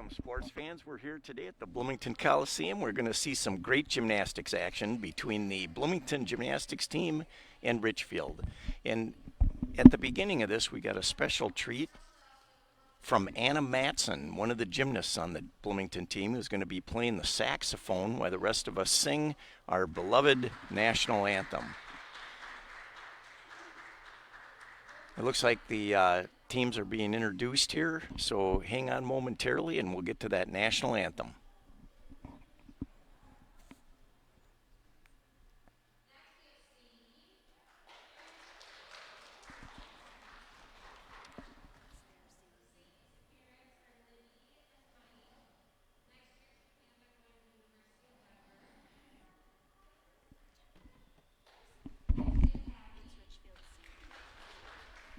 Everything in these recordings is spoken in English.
Welcome, sports fans. We're here today at the Bloomington Coliseum. We're going to see some great gymnastics action between the Bloomington gymnastics team and Richfield. And at the beginning of this, we got a special treat from Anna Matson, one of the gymnasts on the Bloomington team, who's going to be playing the saxophone while the rest of us sing our beloved national anthem. It looks like the teams are being introduced here, so hang on momentarily and we'll get to that national anthem.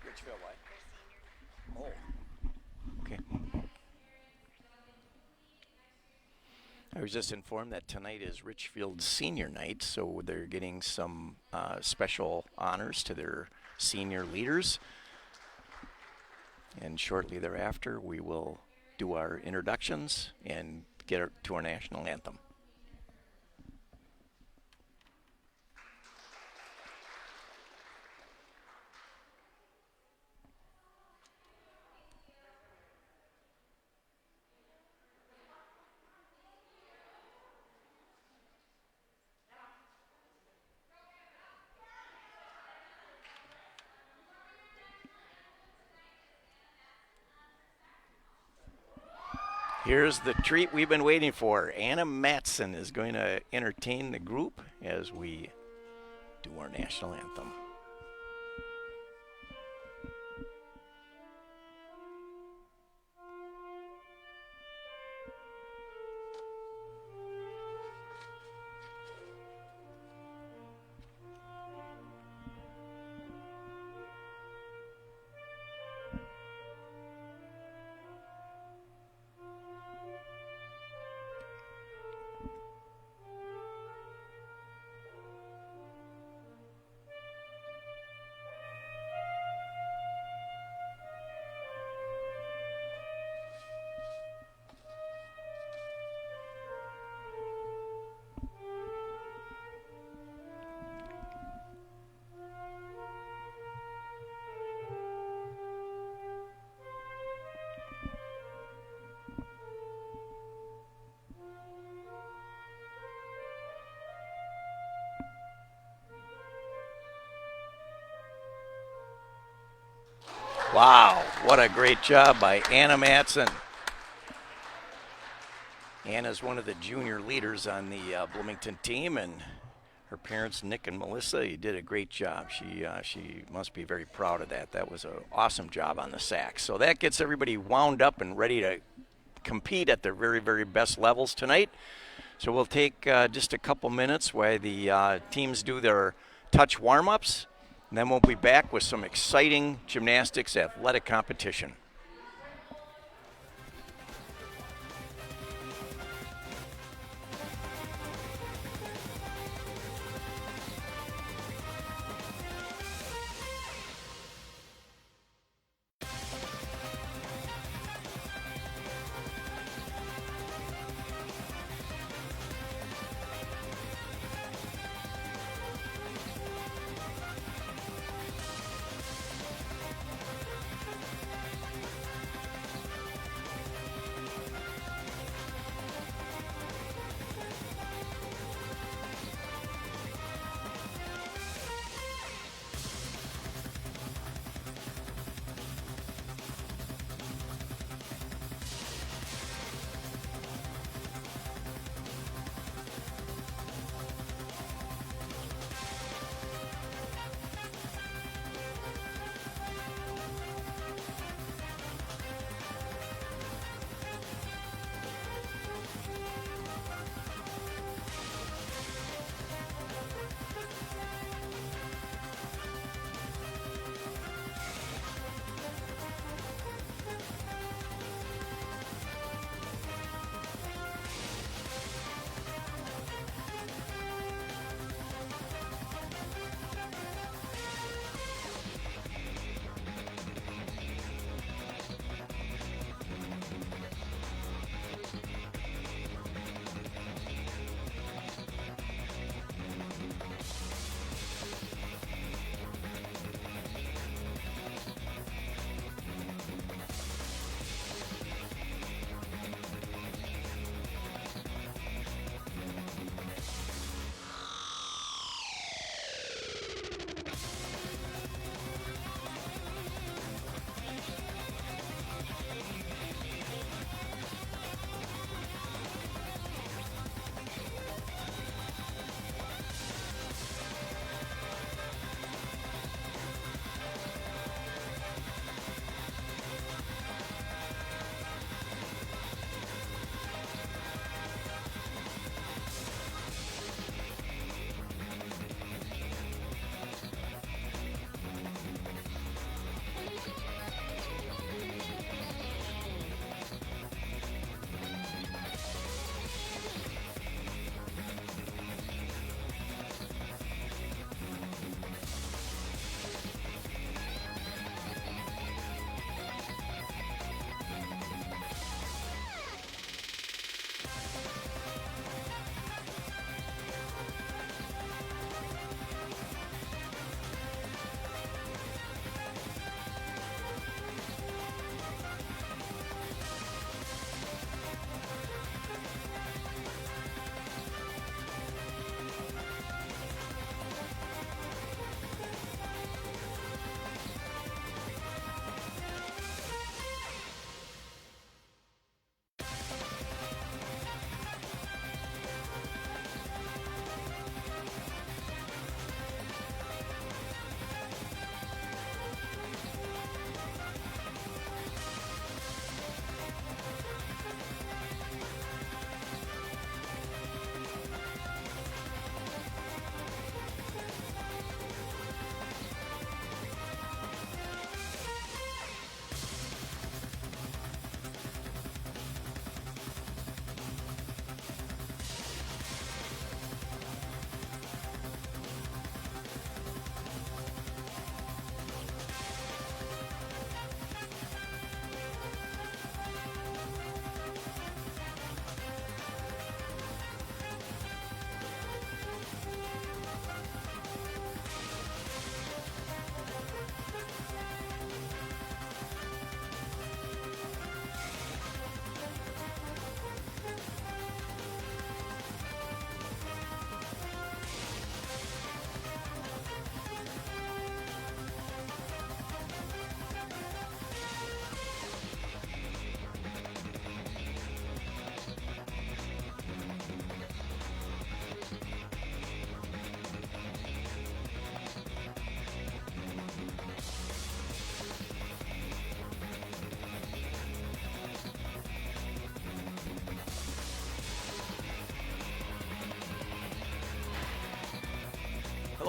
Richfield, what? Oh, okay. I was just informed that tonight is Richfield's senior night, so they're getting some special honors to their senior leaders. And shortly thereafter, we will do our introductions and get to our national anthem. Here's the treat we've been waiting for. Anna Matson is going to entertain the group as we do our national anthem. Wow, what a great job by Anna Matson. Anna's one of the junior leaders on the Bloomington team, and her parents, Nick and Melissa, you did a great job. She must be very proud of that. That was an awesome job on the sax. So that gets everybody wound up and ready to compete at their very, very best levels tonight. So we'll take just a couple minutes while the teams do their touch warm-ups. And then we'll be back with some exciting gymnastics athletic competition.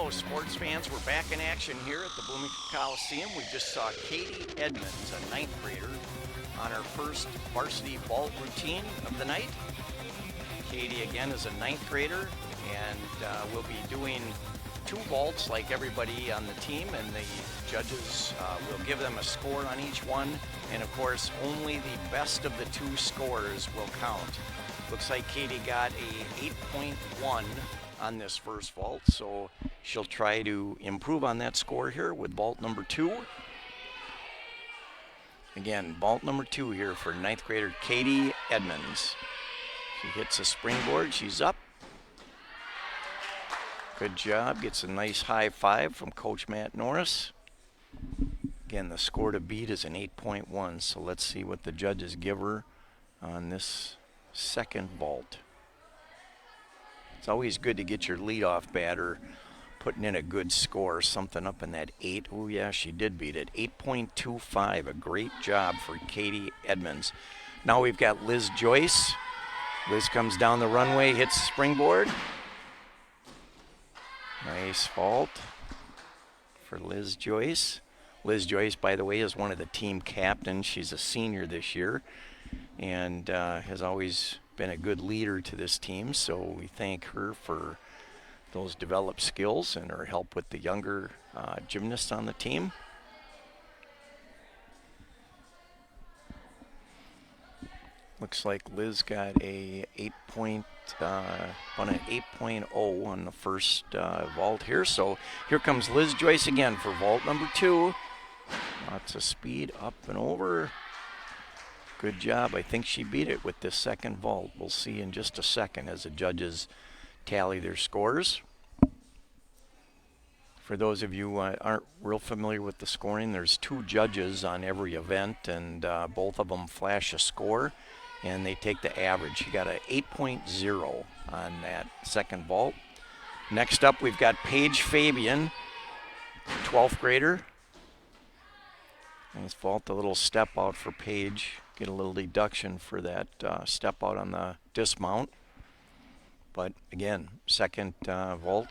Hello, sports fans. We're back in action here at the Bloomington Coliseum. We just saw Katie Edmonds, a ninth grader, on her first varsity vault routine of the night. Katie, again, is a ninth grader, and will be doing 2 vaults like everybody on the team, and the judges will give them a score on each one. And, of course, only the best of the 2 scores will count. Looks like Katie got a 8.1 on this first vault, so she'll try to improve on that score here with vault number 2. Again, vault number 2 here for ninth grader Katie Edmonds. She hits a springboard, she's up. Good job, gets a nice high five from Coach Matt Norris. Again, the score to beat is an 8.1, so let's see what the judges give her on this second vault. It's always good to get your leadoff batter putting in a good score, something up in that 8. Oh yeah, she did beat it. 8.25, a great job for Katie Edmonds. Now we've got Liz Joyce. Liz comes down the runway, hits the springboard. Nice vault for Liz Joyce. Liz Joyce, by the way, is one of the team captains. She's a senior this year and has always been a good leader to this team, so we thank her for those developed skills and her help with the younger gymnasts on the team. Looks like Liz got a 8.0 on the first vault here, so here comes Liz Joyce again for vault number 2. Lots of speed up and over. Good job. I think she beat it with this second vault. We'll see in just a second as the judges tally their scores. For those of you who aren't real familiar with the scoring, there's 2 judges on every event, and both of them flash a score, and they take the average. She got an 8.0 on that second vault. Next up, we've got Paige Fabian, 12th grader. Nice vault, a little step out for Paige. Get a little deduction for that step out on the dismount. But again, second vault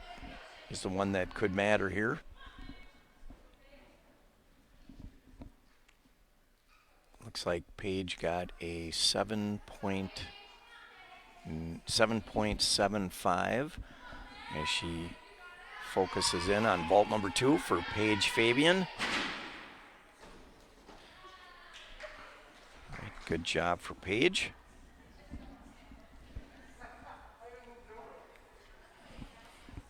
is the one that could matter here. Looks like Paige got a 7.75 as she focuses in on vault number 2 for Paige Fabian. Good job for Paige.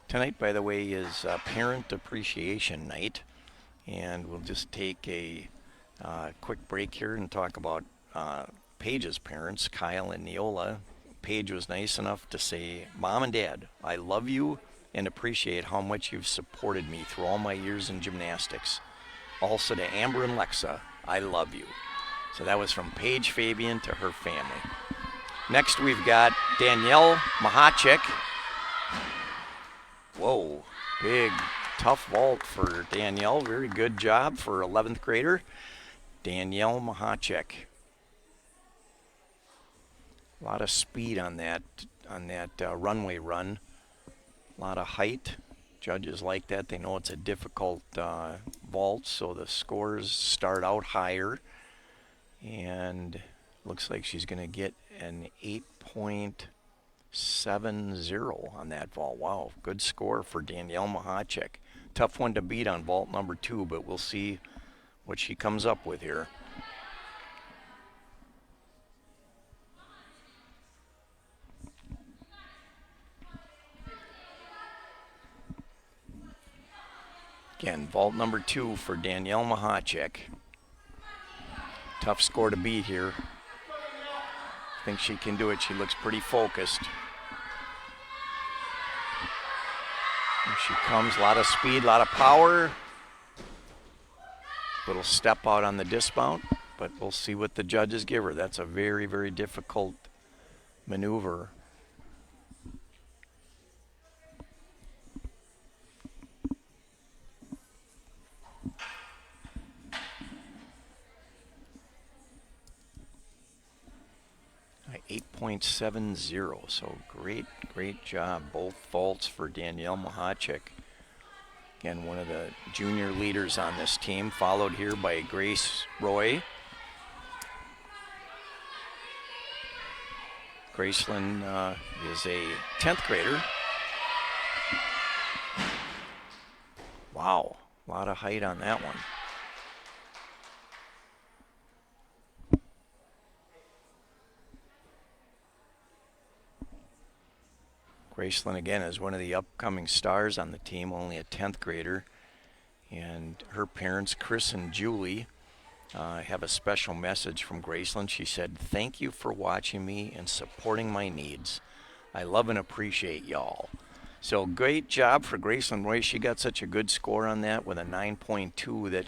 Tonight, by the way, is Parent Appreciation Night, and we'll just take a quick break here and talk about Paige's parents, Kyle and Neola. Paige was nice enough to say, "Mom and Dad, I love you and appreciate how much you've supported me through all my years in gymnastics. Also to Amber and Lexa, I love you." So that was from Paige Fabian to her family. Next we've got Danielle Mahachik. Whoa, big, tough vault for Danielle. Very good job for 11th grader Danielle Mahachik. A lot of speed on that runway run. A lot of height. Judges like that. They know it's a difficult vault, so the scores start out higher. And looks like she's going to get an 8.70 on that vault. Wow, good score for Danielle Mahachik. Tough one to beat on vault number 2, but we'll see what she comes up with here. Again, vault number 2 for Danielle Mahachik. Tough score to beat here. I think she can do it. She looks pretty focused. Here she comes, a lot of speed, a lot of power. Little step out on the dismount, but we'll see what the judges give her. That's a very, very difficult maneuver. 8.70, so great job, both vaults for Danielle Mahachik. Again, one of the junior leaders on this team, followed here by Grace Roy. Graceland is a 10th grader. Wow, a lot of height on that one. Graceland, again, is one of the upcoming stars on the team, only a 10th grader. And her parents, Chris and Julie, have a special message from Graceland. She said, "Thank you for watching me and supporting my needs. I love and appreciate y'all." So great job for Graceland Roy. She got such a good score on that with a 9.2 that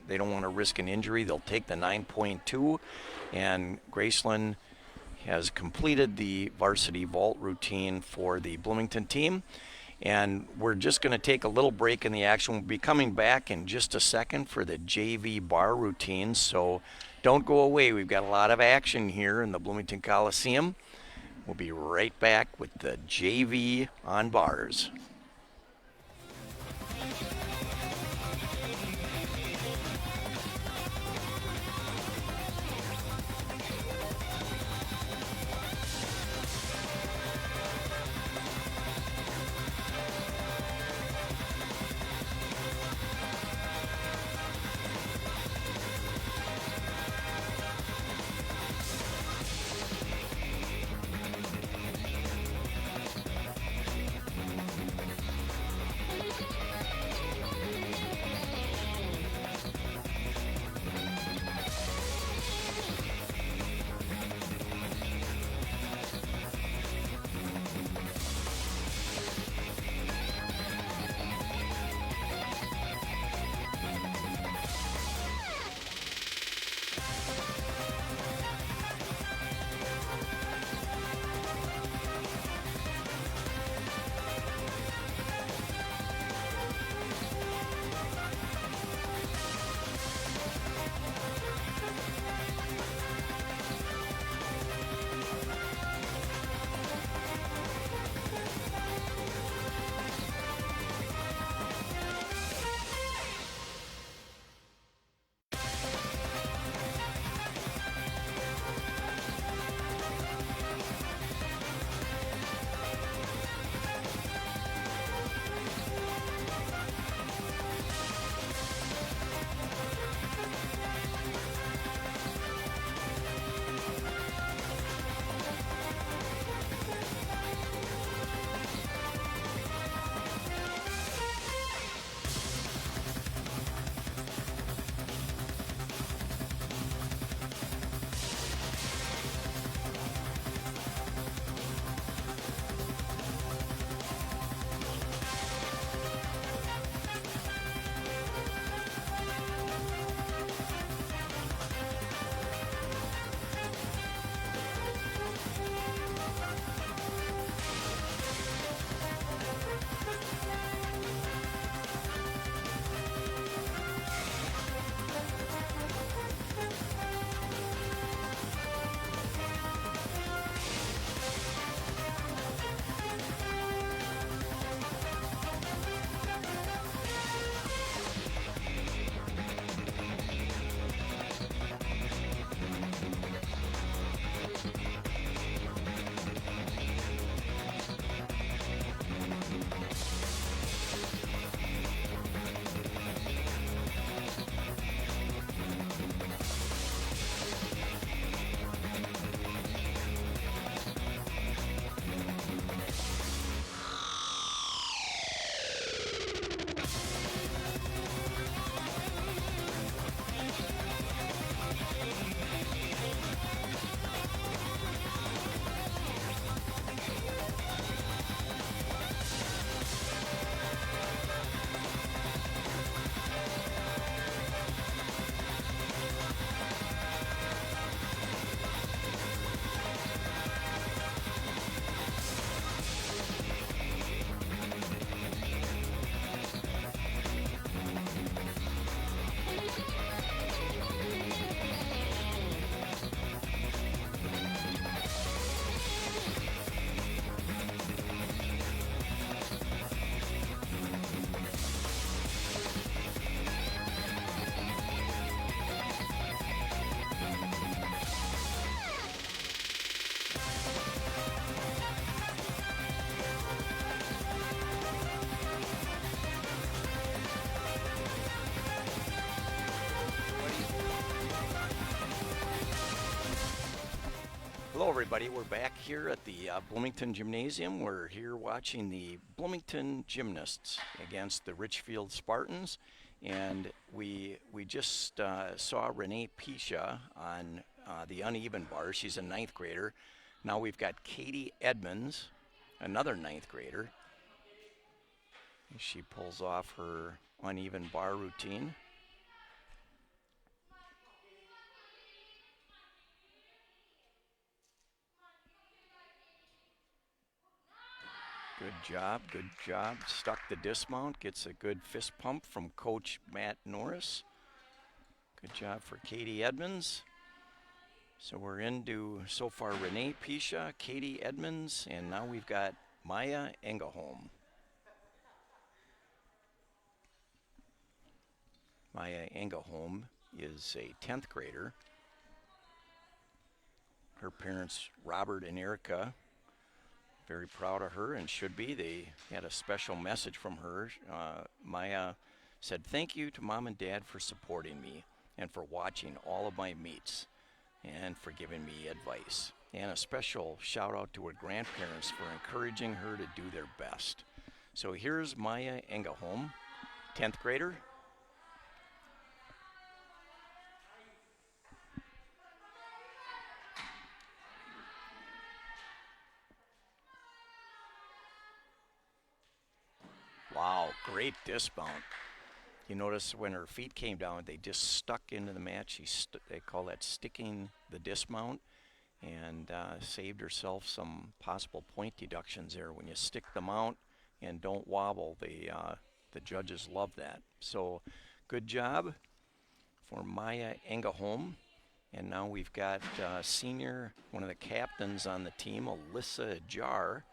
they don't want to risk an injury. They'll take the 9.2, and Graceland has completed the varsity vault routine for the Bloomington team. And we're just going to take a little break in the action. We'll be coming back in just a second for the JV bar routine. So don't go away. We've got a lot of action here in the Bloomington Coliseum. We'll be right back with the JV on bars. everybody. We're back here at the Bloomington Gymnasium. We're here watching the Bloomington Gymnasts against the Richfield Spartans. And we just saw Renee Pisha on the uneven bar. She's a ninth grader. Now we've got Katie Edmonds, another ninth grader. She pulls off her uneven bar routine. Good job, good job. Stuck the dismount, gets a good fist pump from Coach Matt Norris. Good job for Katie Edmonds. So we're into, so far, Renee Pisha, Katie Edmonds, and now we've got Maya Engelholm. Maya Engelholm is a 10th grader. Her parents, Robert and Erica, very proud of her and should be. They had a special message from her. Maya said, "Thank you to Mom and Dad for supporting me and for watching all of my meets and for giving me advice. And a special shout out to her grandparents for encouraging her to do their best." So here's Maya Engelholm, 10th grader. Wow, great dismount. You notice when her feet came down, they just stuck into the mat. They call that sticking the dismount, and saved herself some possible point deductions there. When you stick the mount and don't wobble, the judges love that. So good job for Maya Engelholm. And now we've got senior, one of the captains on the team, Alyssa Jar.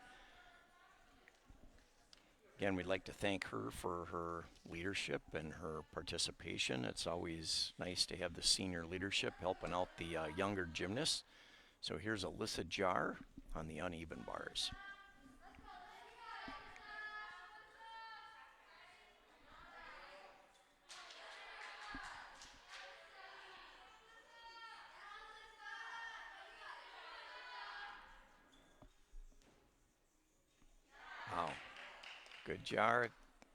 Again, we'd like to thank her for her leadership and her participation. It's always nice to have the senior leadership helping out the younger gymnasts. So here's Alyssa Jar on the uneven bars. Wow. Good jar.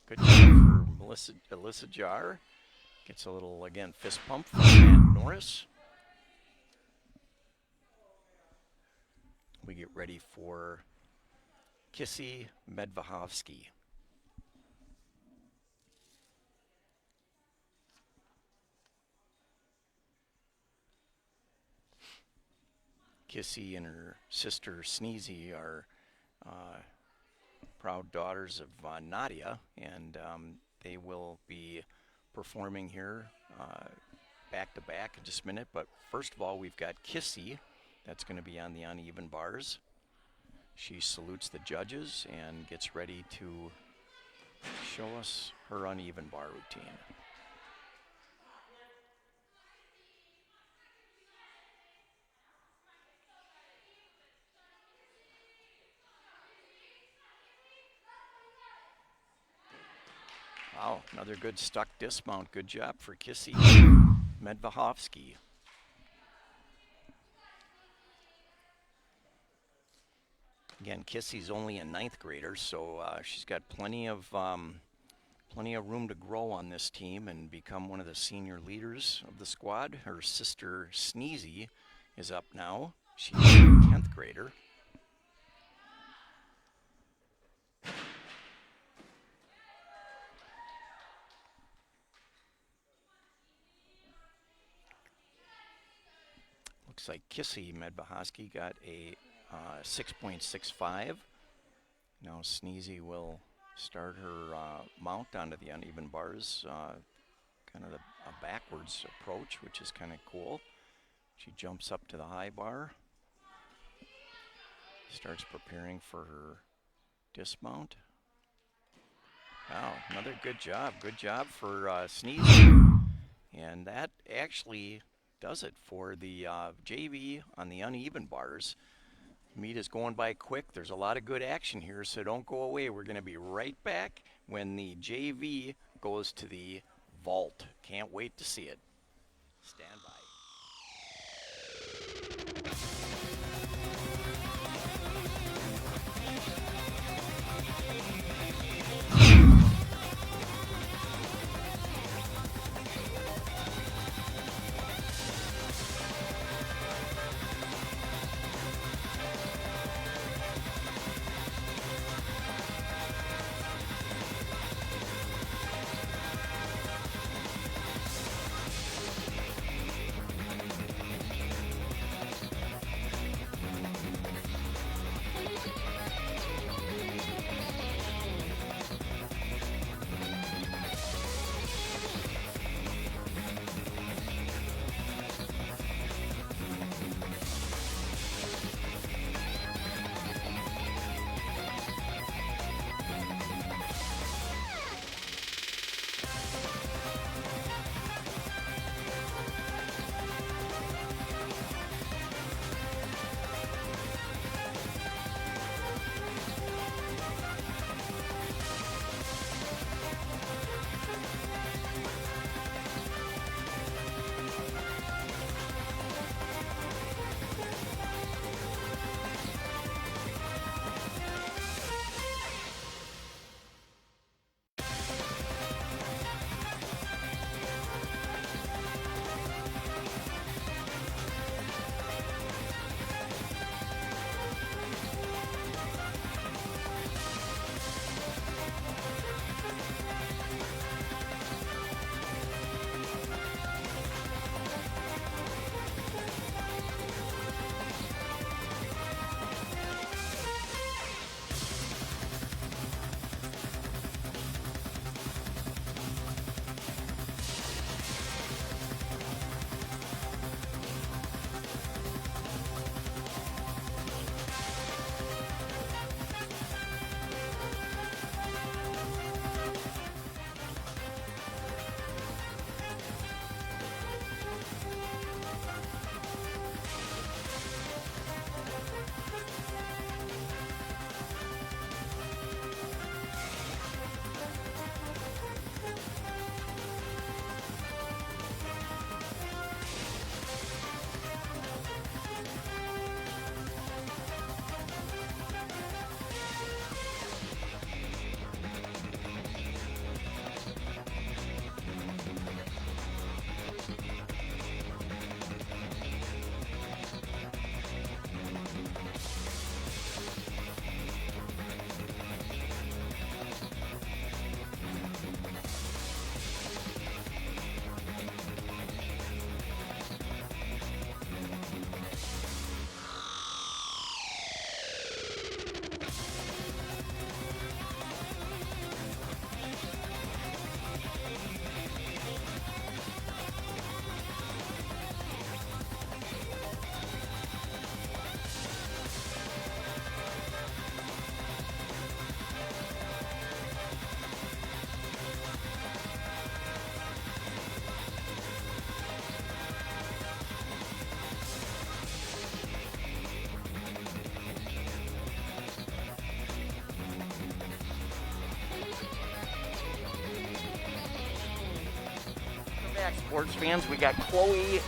Good job for Alyssa Jar. Gets a little, again, fist pump from Matt Norris. We get ready for Kissy Medvahovsky. Kissy and her sister Sneezy are proud daughters of Nadia, and they will be performing here back to back in just a minute. But first of all, we've got Kissy. That's going to be on the uneven bars. She salutes the judges and gets ready to show us her uneven bar routine. Wow, another good stuck dismount. Good job for Kissy Medvahovsky. Again, Kissy's only a ninth grader, so she's got plenty of room to grow on this team and become one of the senior leaders of the squad. Her sister Sneezy is up now. She's a 10th grader. Looks like Kissy Medvahovsky got a 6.65. Now Sneezy will start her mount onto the uneven bars, kind of a backwards approach, which is kind of cool. She jumps up to the high bar, starts preparing for her dismount. Wow, another good job. Good job for Sneezy. And that actually does it for the JV on the uneven bars. Meet is going by quick. There's a lot of good action here, so don't go away. We're going to be right back when the JV goes to the vault. Can't wait to see it. Stand by. back, sports fans. We got Chloe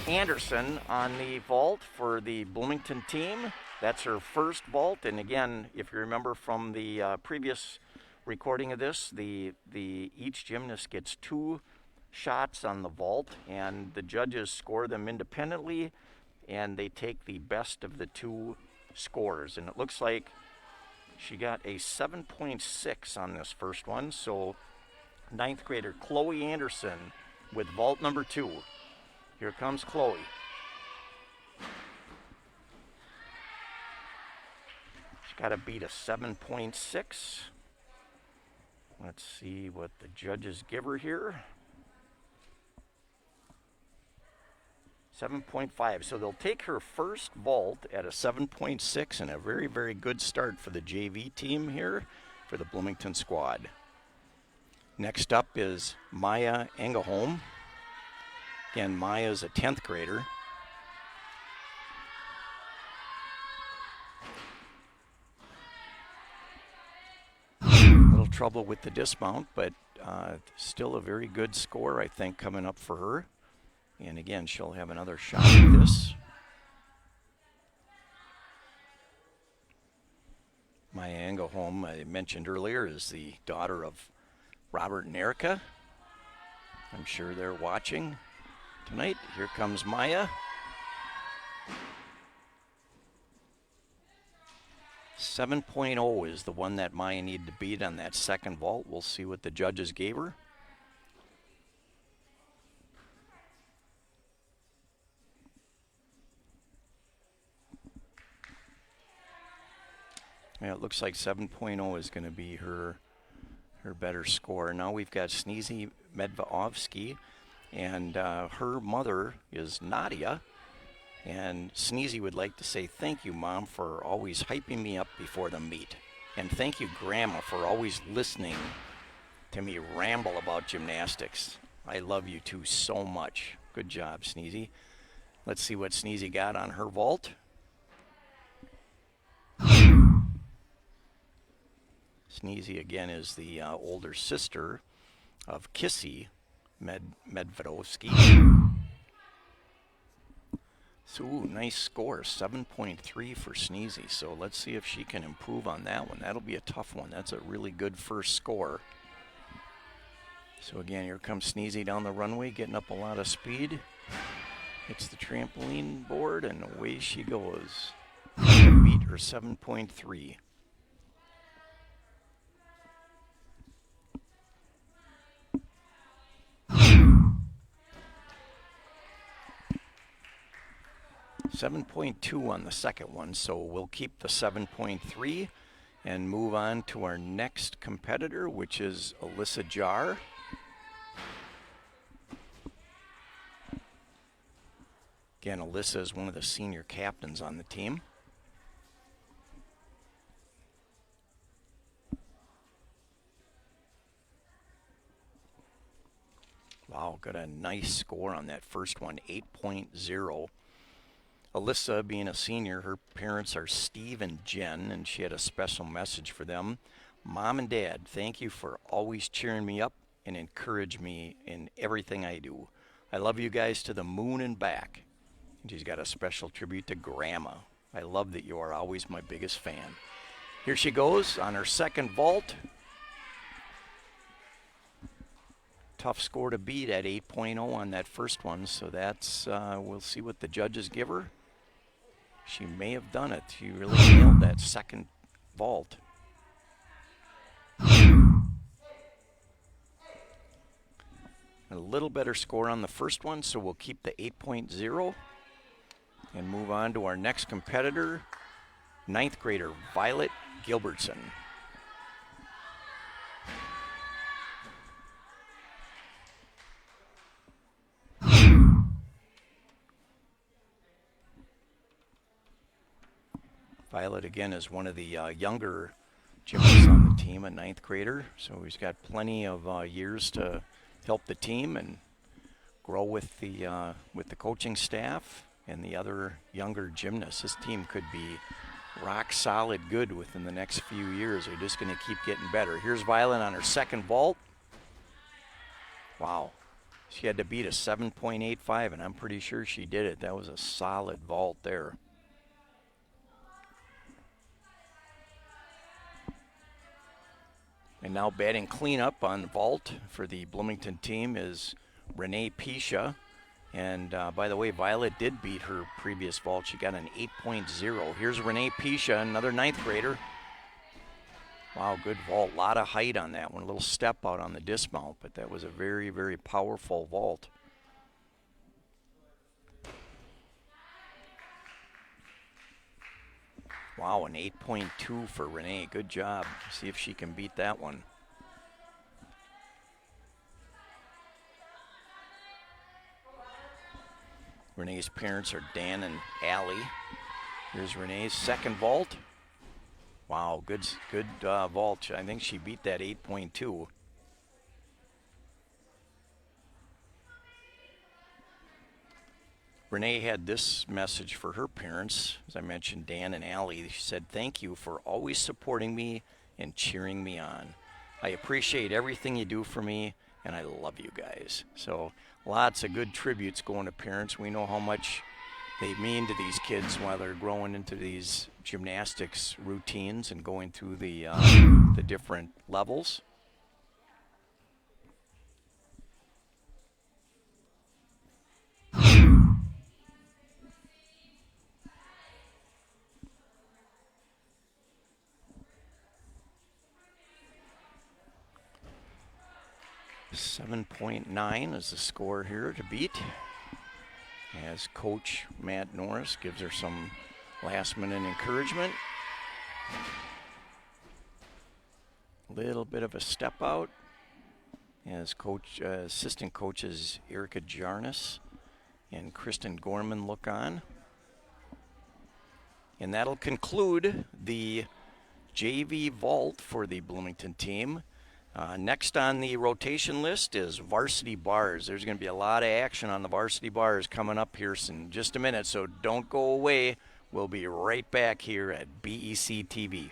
Anderson on the vault for the Bloomington team. That's her first vault, and again, if you remember from the previous recording of this, each gymnast gets 2 shots on the vault, and the judges score them independently, and they take the best of the 2 scores. And it looks like she got a 7.6 on this first one, so 9th grader Chloe Anderson with vault number 2. Here comes Chloe. She's got to beat a 7.6. Let's see what the judges give her here. 7.5. So they'll take her first vault at a 7.6, and a very, very good start for the JV team here for the Bloomington squad. Next up is Maya Engelholm. Again, Maya is a 10th grader. A little trouble with the dismount, but still a very good score, I think, coming up for her. And again, she'll have another shot at this. Maya Engelholm, I mentioned earlier, is the daughter of Robert and Erica. I'm sure they're watching tonight. Here comes Maya. 7.0 is the one that Maya needed to beat on that second vault. We'll see what the judges gave her. Yeah, it looks like 7.0 is going to be her better score. Now we've got Sneezy Medvedovsky, and her mother is Nadia. And Sneezy would like to say thank you, Mom, for always hyping me up before the meet. And thank you, Grandma, for always listening to me ramble about gymnastics. I love you two so much. Good job, Sneezy. Let's see what Sneezy got on her vault. Sneezy, again, is the older sister of Kissy Medvedovsky. So, nice score, 7.3 for Sneezy. So let's see if she can improve on that one. That'll be a tough one. That's a really good first score. So again, here comes Sneezy down the runway, getting up a lot of speed. Hits the trampoline board, and away she goes. Beat her 7.3. .2 on the second one, so we'll keep the 7.3 and move on to our next competitor, which is Alyssa Jar. Again, Alyssa is one of the senior captains on the team. Wow, got a nice score on that first one, 8.0. Alyssa, being a senior, her parents are Steve and Jen, and she had a special message for them. Mom and Dad, thank you for always cheering me up and encourage me in everything I do. I love you guys to the moon and back. And she's got a special tribute to Grandma. I love that you are always my biggest fan. Here she goes on her second vault. Tough score to beat at 8.0 on that first one, so that's, we'll see what the judges give her. She may have done it. She really nailed that second vault. A little better score on the first one, so we'll keep the 8.0 and move on to our next competitor, 9th grader Violet Gilbertson. Violet, again, is one of the younger gymnasts on the team, a 9th grader. So he's got plenty of years to help the team and grow with the coaching staff and the other younger gymnasts. This team could be rock solid good within the next few years. They're just going to keep getting better. Here's Violet on her second vault. Wow. She had to beat a 7.85, and I'm pretty sure she did it. That was a solid vault there. And now batting cleanup on vault for the Bloomington team is Renee Pisha. And by the way, Violet did beat her previous vault. She got an 8.0. Here's Renee Pisha, another 9th grader. Wow, good vault. A lot of height on that one. A little step out on the dismount, but that was a very, very powerful vault. Wow, an 8.2 for Renee. Good job. See if she can beat that one. Renee's parents are Dan and Allie. Here's Renee's second vault. Wow, good vault. I think she beat that 8.2. Renee had this message for her parents. As I mentioned, Dan and Allie. She said, "Thank you for always supporting me and cheering me on. I appreciate everything you do for me, and I love you guys." So lots of good tributes going to parents. We know how much they mean to these kids while they're growing into these gymnastics routines and going through the different levels. .9 is the score here to beat, as Coach Matt Norris gives her some last-minute encouragement. Little bit of a step out as assistant coaches Erica Jarnes and Kristen Gorman look on. And that'll conclude the JV vault for the Bloomington team. Next on the rotation list is varsity bars. There's going to be a lot of action on the varsity bars coming up here in just a minute, so don't go away. We'll be right back here at BEC-TV.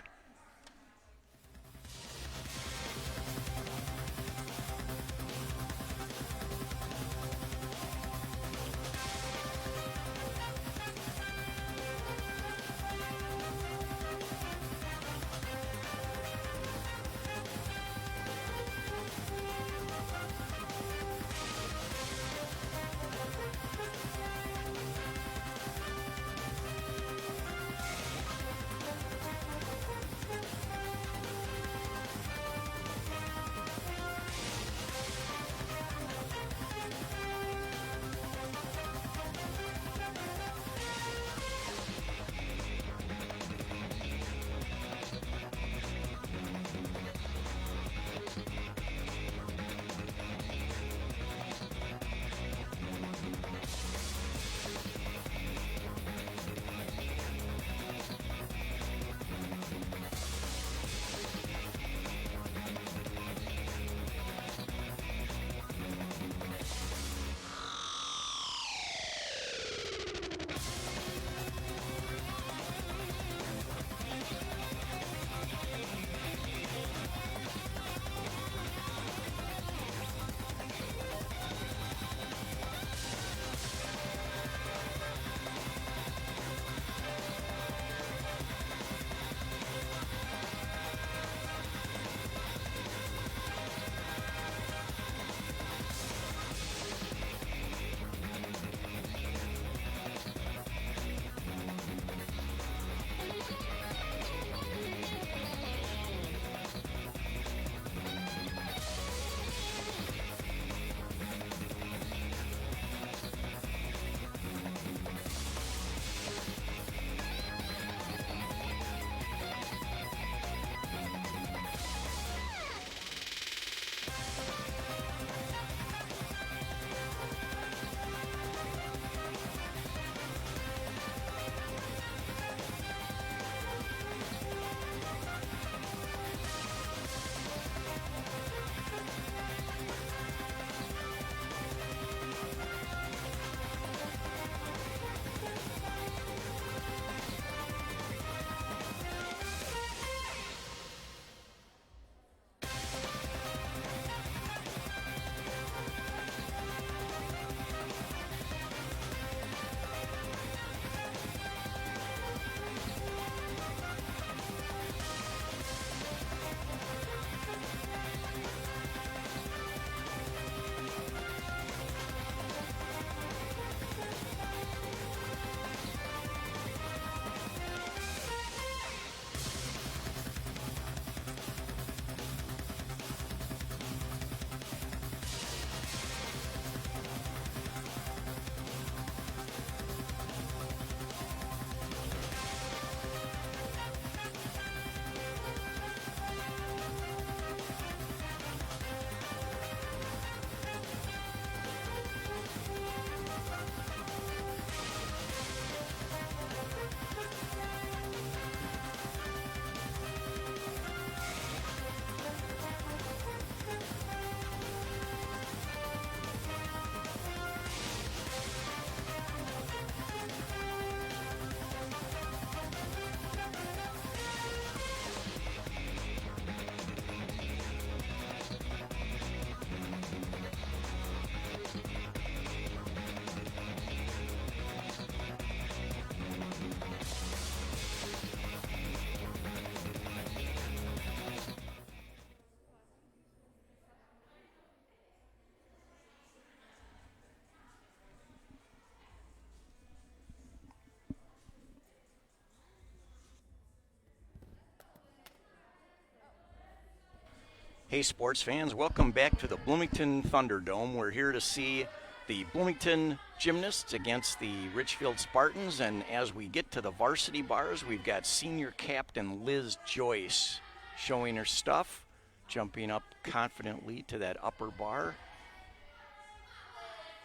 Hey, sports fans, welcome back to the Bloomington Thunderdome. We're here to see the Bloomington Gymnasts against the Richfield Spartans, and as we get to the varsity bars, we've got senior captain Liz Joyce showing her stuff, jumping up confidently to that upper bar,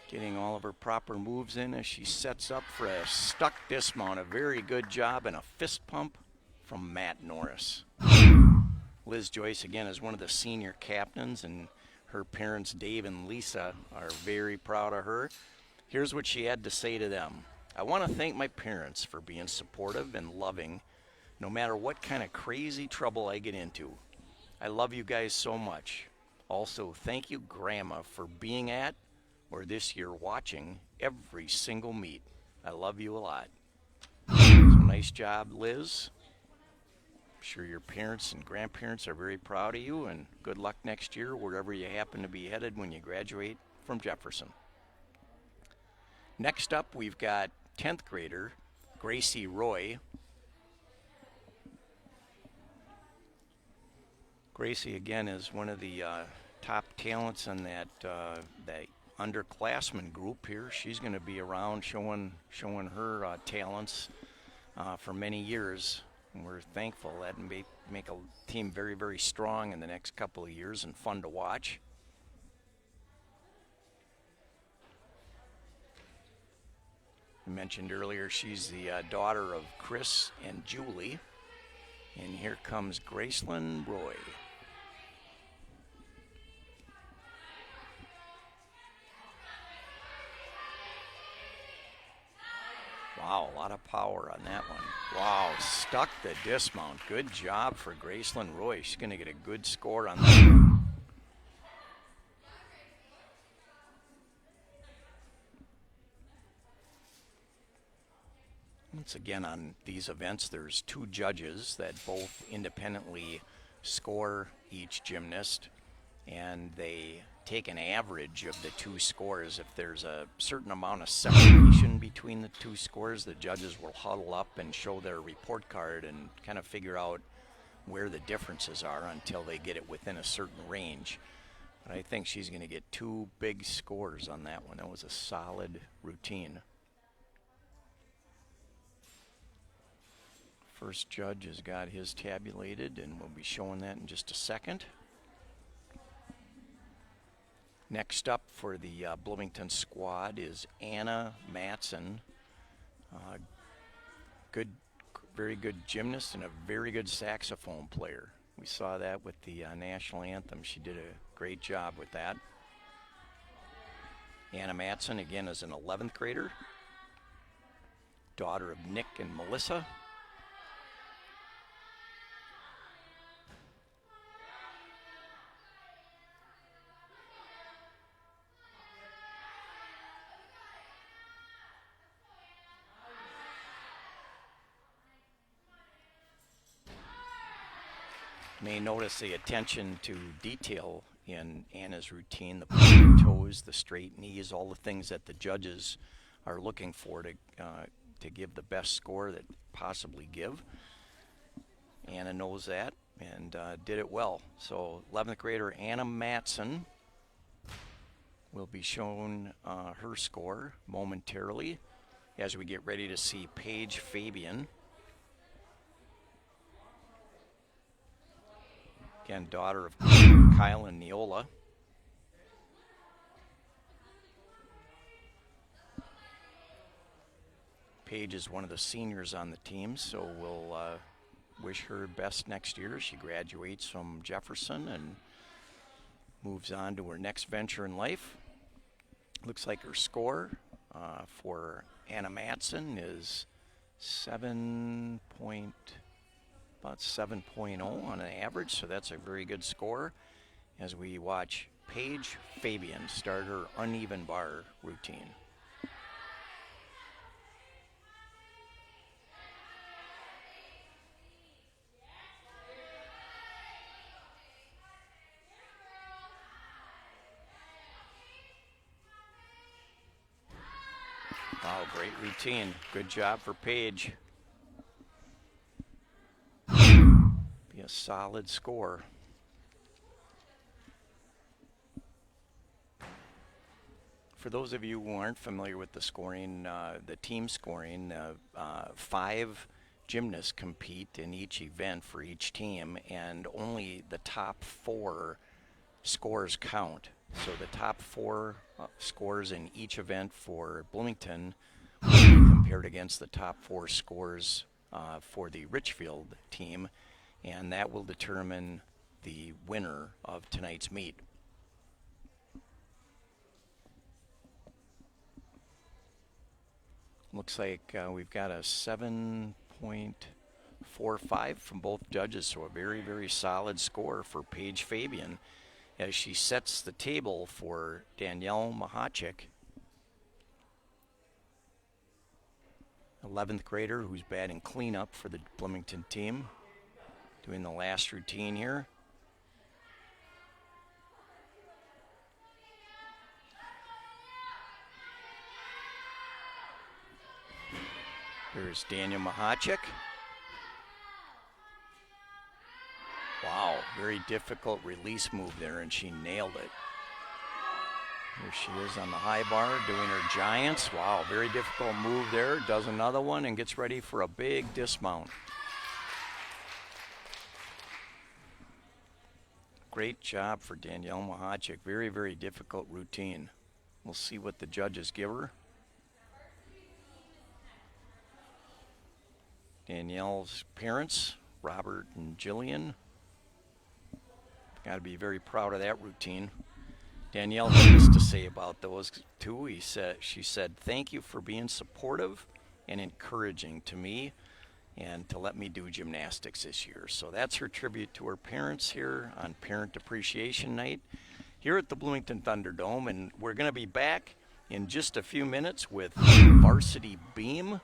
getting all of her proper moves in as she sets up for a stuck dismount. A very good job and a fist pump from Matt Norris. Liz Joyce, again, is one of the senior captains, and her parents, Dave and Lisa, are very proud of her. Here's what she had to say to them. I want to thank my parents for being supportive and loving, no matter what kind of crazy trouble I get into. I love you guys so much. Also, thank you, Grandma, for being at, or this year watching, every single meet. I love you a lot. So nice job, Liz. I'm sure your parents and grandparents are very proud of you, and good luck next year wherever you happen to be headed when you graduate from Jefferson. Next up, we've got 10th grader Gracie Roy. Gracie, again, is one of the top talents in that underclassmen group here. She's going to be around showing her talents for many years. And we're thankful that make a team very, very strong in the next couple of years and fun to watch. I mentioned earlier she's the daughter of Chris and Julie. And here comes Gracelyn Roy. Wow, a lot of power on that one. Wow, stuck the dismount. Good job for Gracelyn Roy. She's going to get a good score on that one. Once again, on these events, there's two judges that both independently score each gymnast, and they take an average of the two scores. If there's a certain amount of separation between the two scores, the judges will huddle up and show their report card and kind of figure out where the differences are until they get it within a certain range. But I think she's going to get two big scores on that one. That was a solid routine. First judge has got his tabulated, and we'll be showing that in just a second. Next up for the Bloomington squad is Anna Matson. Very good gymnast and a very good saxophone player. We saw that with the national anthem. She did a great job with that. Anna Matson, again, is an 11th grader, daughter of Nick and Melissa. May notice the attention to detail in Anna's routine, the pointed toes, the straight knees, all the things that the judges are looking for to give the best score that possibly give. Anna knows that and did it well. So 11th grader Anna Matson will be shown her score momentarily as we get ready to see Paige Fabian. Again, daughter of Kyle and Neola. Paige is one of the seniors on the team, so we'll wish her best next year. She graduates from Jefferson and moves on to her next venture in life. Looks like her score for Anna Matson is about 7.0 on an average, so that's a very good score as we watch Paige Fabian start her uneven bar routine. Wow, great routine. Good job for Paige. Be a solid score. For those of you who aren't familiar with the scoring, the team scoring, 5 gymnasts compete in each event for each team, and only the top 4 scores count. So the top 4 scores in each event for Bloomington will be compared against the top 4 scores for the Richfield team, and that will determine the winner of tonight's meet. Looks like we've got a 7.45 from both judges, so a very, very solid score for Paige Fabian as she sets the table for Danielle Mahachik, 11th grader who's batting cleanup for the Bloomington team, doing the last routine here. Here's Danielle Mahachik. Wow, very difficult release move there, and she nailed it. Here she is on the high bar doing her giants. Wow, very difficult move there. Does another one and gets ready for a big dismount. Great job for Danielle Mahachik. Very, very difficult routine. We'll see what the judges give her. Danielle's parents, Robert and Jillian. Got to be very proud of that routine. Danielle had this to say about those two. She said, "Thank you for being supportive and encouraging to me and to let me do gymnastics this year." So that's her tribute to her parents here on Parent Appreciation Night here at the Bloomington Thunderdome. And we're going to be back in just a few minutes with Varsity Beam.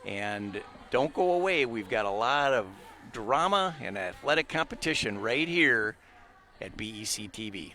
And don't go away. We've got a lot of drama and athletic competition right here at BEC-TV.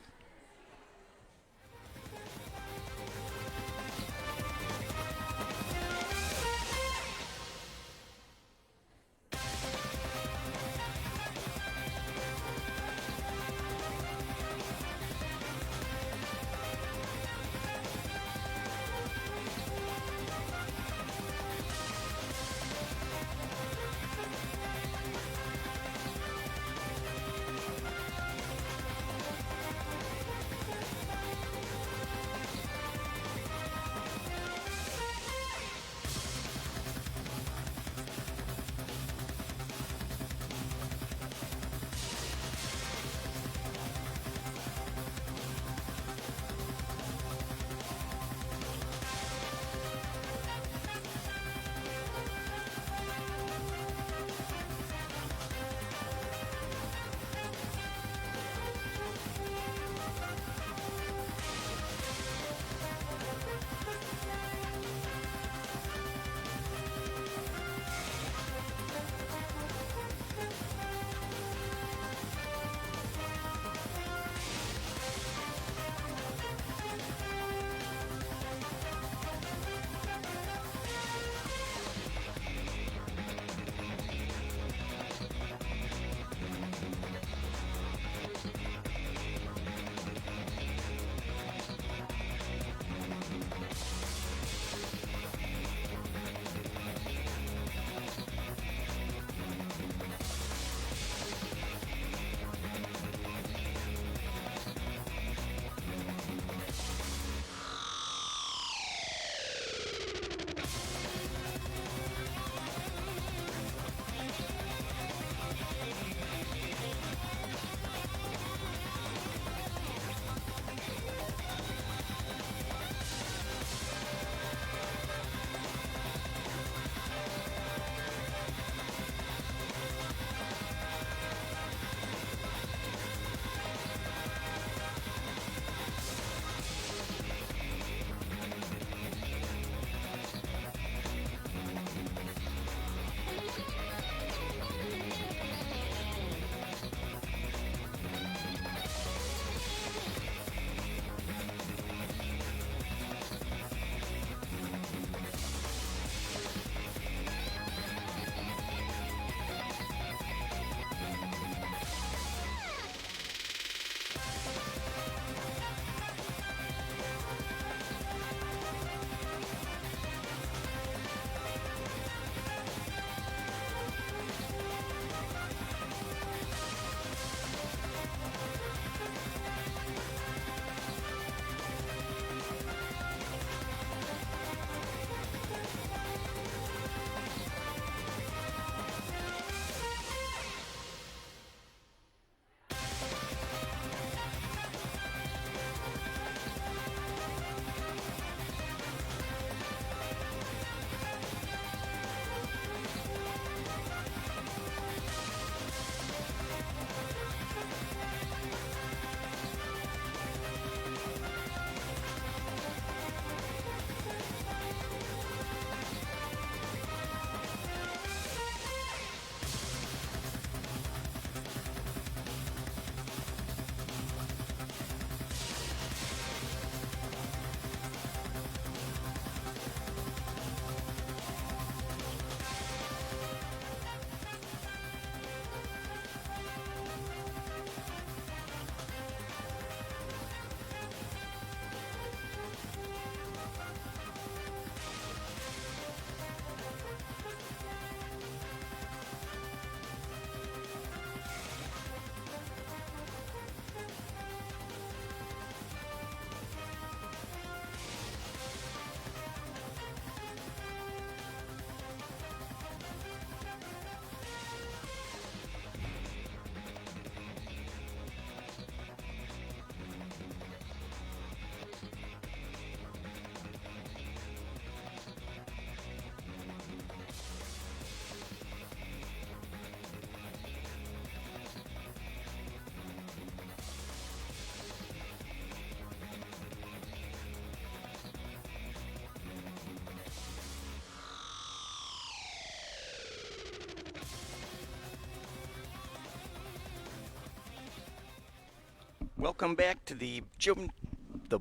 Welcome back to the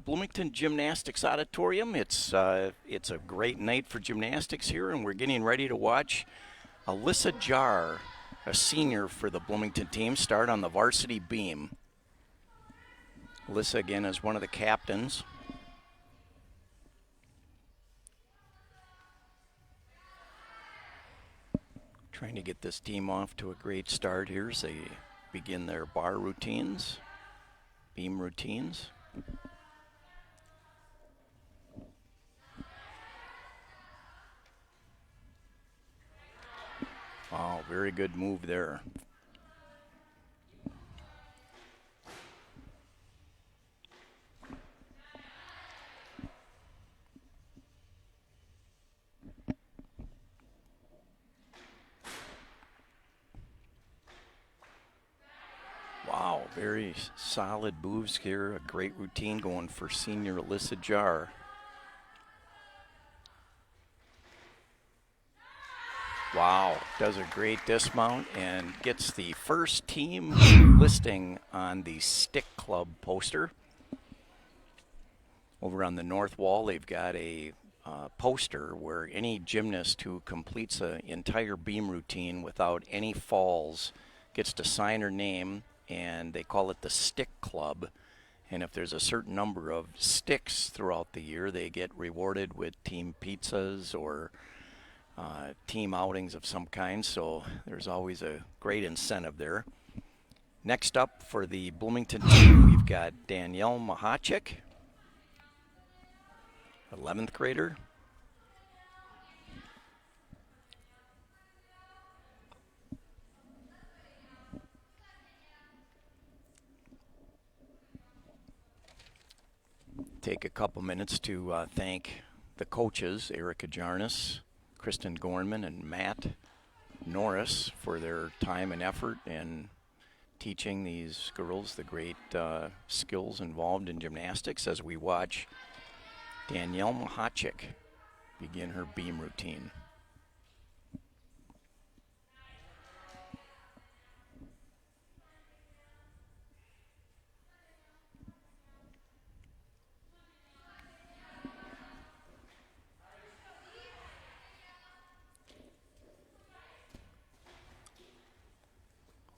Bloomington Gymnastics Auditorium. It's a great night for gymnastics here, and we're getting ready to watch Alyssa Jar, a senior for the Bloomington team, start on the varsity beam. Alyssa again is one of the captains. Trying to get this team off to a great start here as they begin their bar routines, beam routines. Wow, very good move there. Wow, very solid moves here. A great routine going for senior Alyssa Jar. Wow, does a great dismount and gets the first team listing on the Stick Club poster. Over on the north wall, they've got a poster where any gymnast who completes an entire beam routine without any falls gets to sign her name, and they call it the Stick Club. And if there's a certain number of sticks throughout the year, they get rewarded with team pizzas or team outings of some kind, so there's always a great incentive there. Next up for the Bloomington team, we've got Danielle Mahachik, 11th grader. Take a couple minutes to thank the coaches, Erica Jarnes, Kristen Gorman, and Matt Norris, for their time and effort in teaching these girls the great skills involved in gymnastics as we watch Danielle Mahachik begin her beam routine.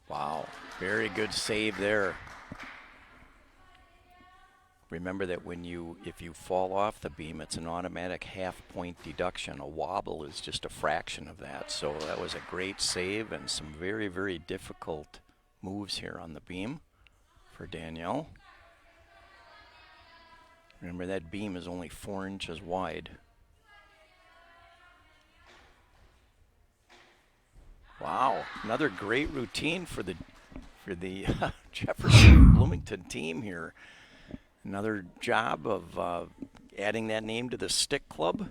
Wow, very good save there. Remember that if you fall off the beam, it's an automatic half-point deduction. A wobble is just a fraction of that. So that was a great save and some very, very difficult moves here on the beam for Danielle. Remember, that beam is only 4 inches wide. Wow, another great routine for the Jefferson Bloomington team here. Another job of adding that name to the Stick Club.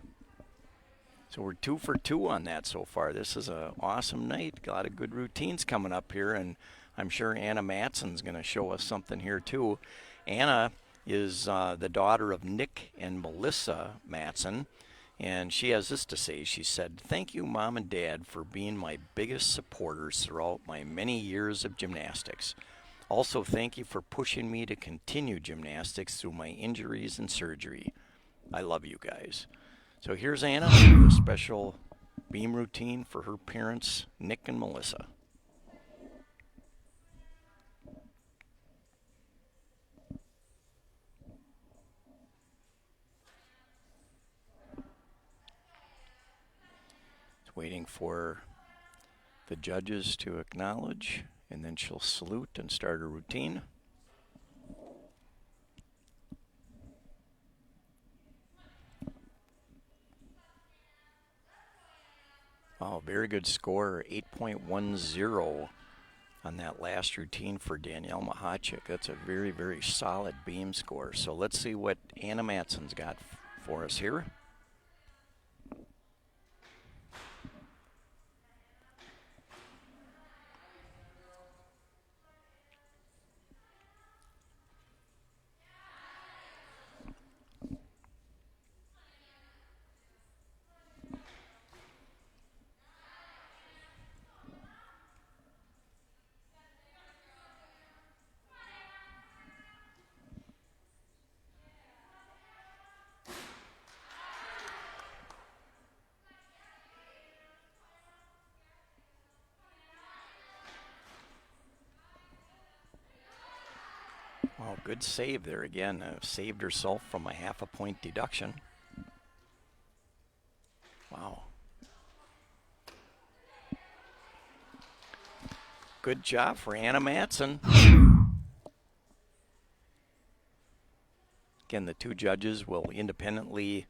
So we're 2 for 2 on that so far. This is an awesome night. A lot of good routines coming up here, and I'm sure Anna Matson's going to show us something here too. Anna is the daughter of Nick and Melissa Matson, and she has this to say. She said, "Thank you, Mom and Dad, for being my biggest supporters throughout my many years of gymnastics. Also, thank you for pushing me to continue gymnastics through my injuries and surgery. I love you guys." So here's Anna with a special beam routine for her parents, Nick and Melissa. Waiting for the judges to acknowledge, and then she'll salute and start her routine. Wow, very good score, 8.10 on that last routine for Danielle Mahachik. That's a very, very solid beam score. So let's see what Anna Matson's got for us here. Oh, good save there again. Saved herself from a half a point deduction. Wow. Good job for Anna Matson. Again, the two judges will independently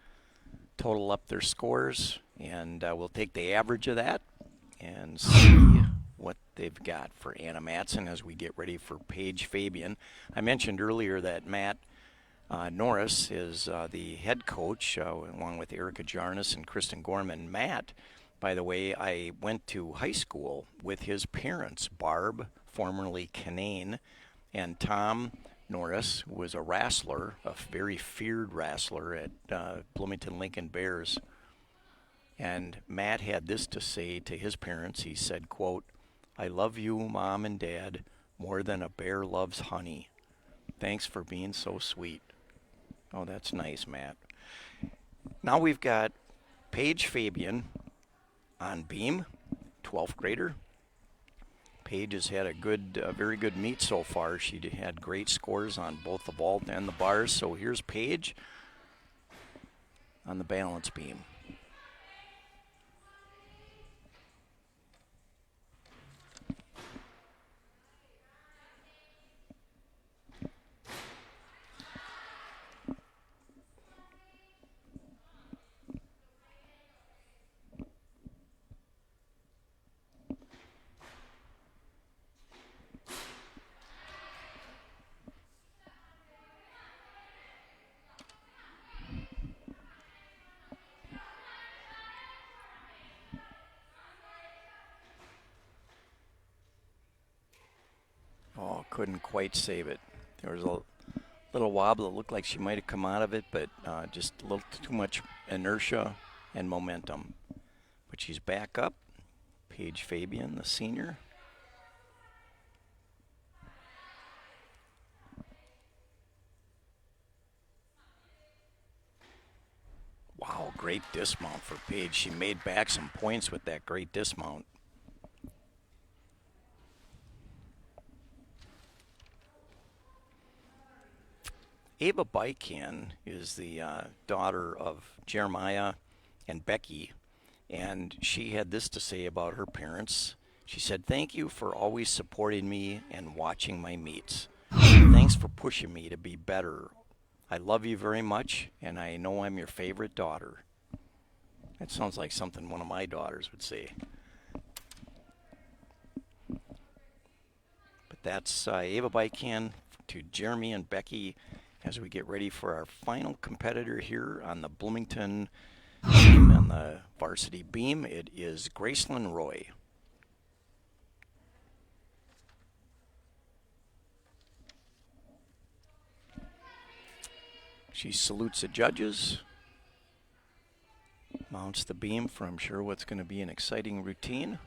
total up their scores, and we'll take the average of that and see what they've got for Anna Matson as we get ready for Paige Fabian. I mentioned earlier that Matt Norris is the head coach, along with Erica Jarnes and Kristen Gorman. Matt, by the way, I went to high school with his parents, Barb, formerly Canane, and Tom Norris was a wrestler, a very feared wrestler at Bloomington Lincoln Bears. And Matt had this to say to his parents. He said, quote, "I love you, Mom and Dad, more than a bear loves honey. Thanks for being so sweet." Oh, that's nice, Matt. Now we've got Paige Fabian on beam, 12th grader. Paige has had a very good meet so far. She had great scores on both the vault and the bars. So here's Paige on the balance beam. Oh, couldn't quite save it. There was a little wobble. It looked like she might have come out of it, but just a little too much inertia and momentum. But she's back up. Paige Fabian, the senior. Wow, great dismount for Paige. She made back some points with that great dismount. Ava Bycan is the daughter of Jeremiah and Becky, and she had this to say about her parents. She said, "Thank you for always supporting me and watching my meets. Thanks for pushing me to be better. I love you very much, and I know I'm your favorite daughter." That sounds like something one of my daughters would say. But that's Ava Bycan to Jeremy and Becky as we get ready for our final competitor here on the Bloomington team on the varsity beam. It is Gracelyn Roy. She salutes the judges, mounts the beam for, I'm sure, what's going to be an exciting routine.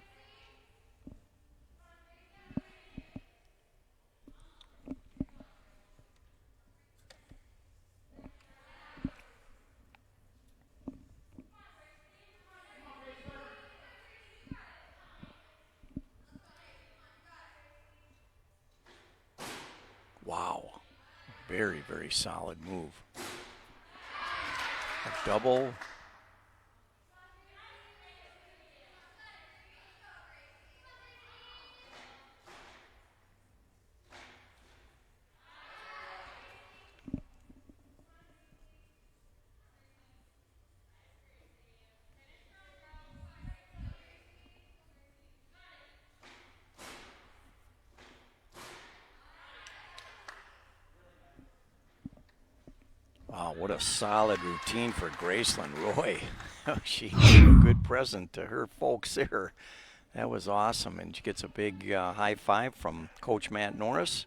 Wow, very, very solid move. A double. Wow, what a solid routine for Gracelyn Roy. She gave a good present to her folks there. That was awesome, and she gets a big high five from Coach Matt Norris.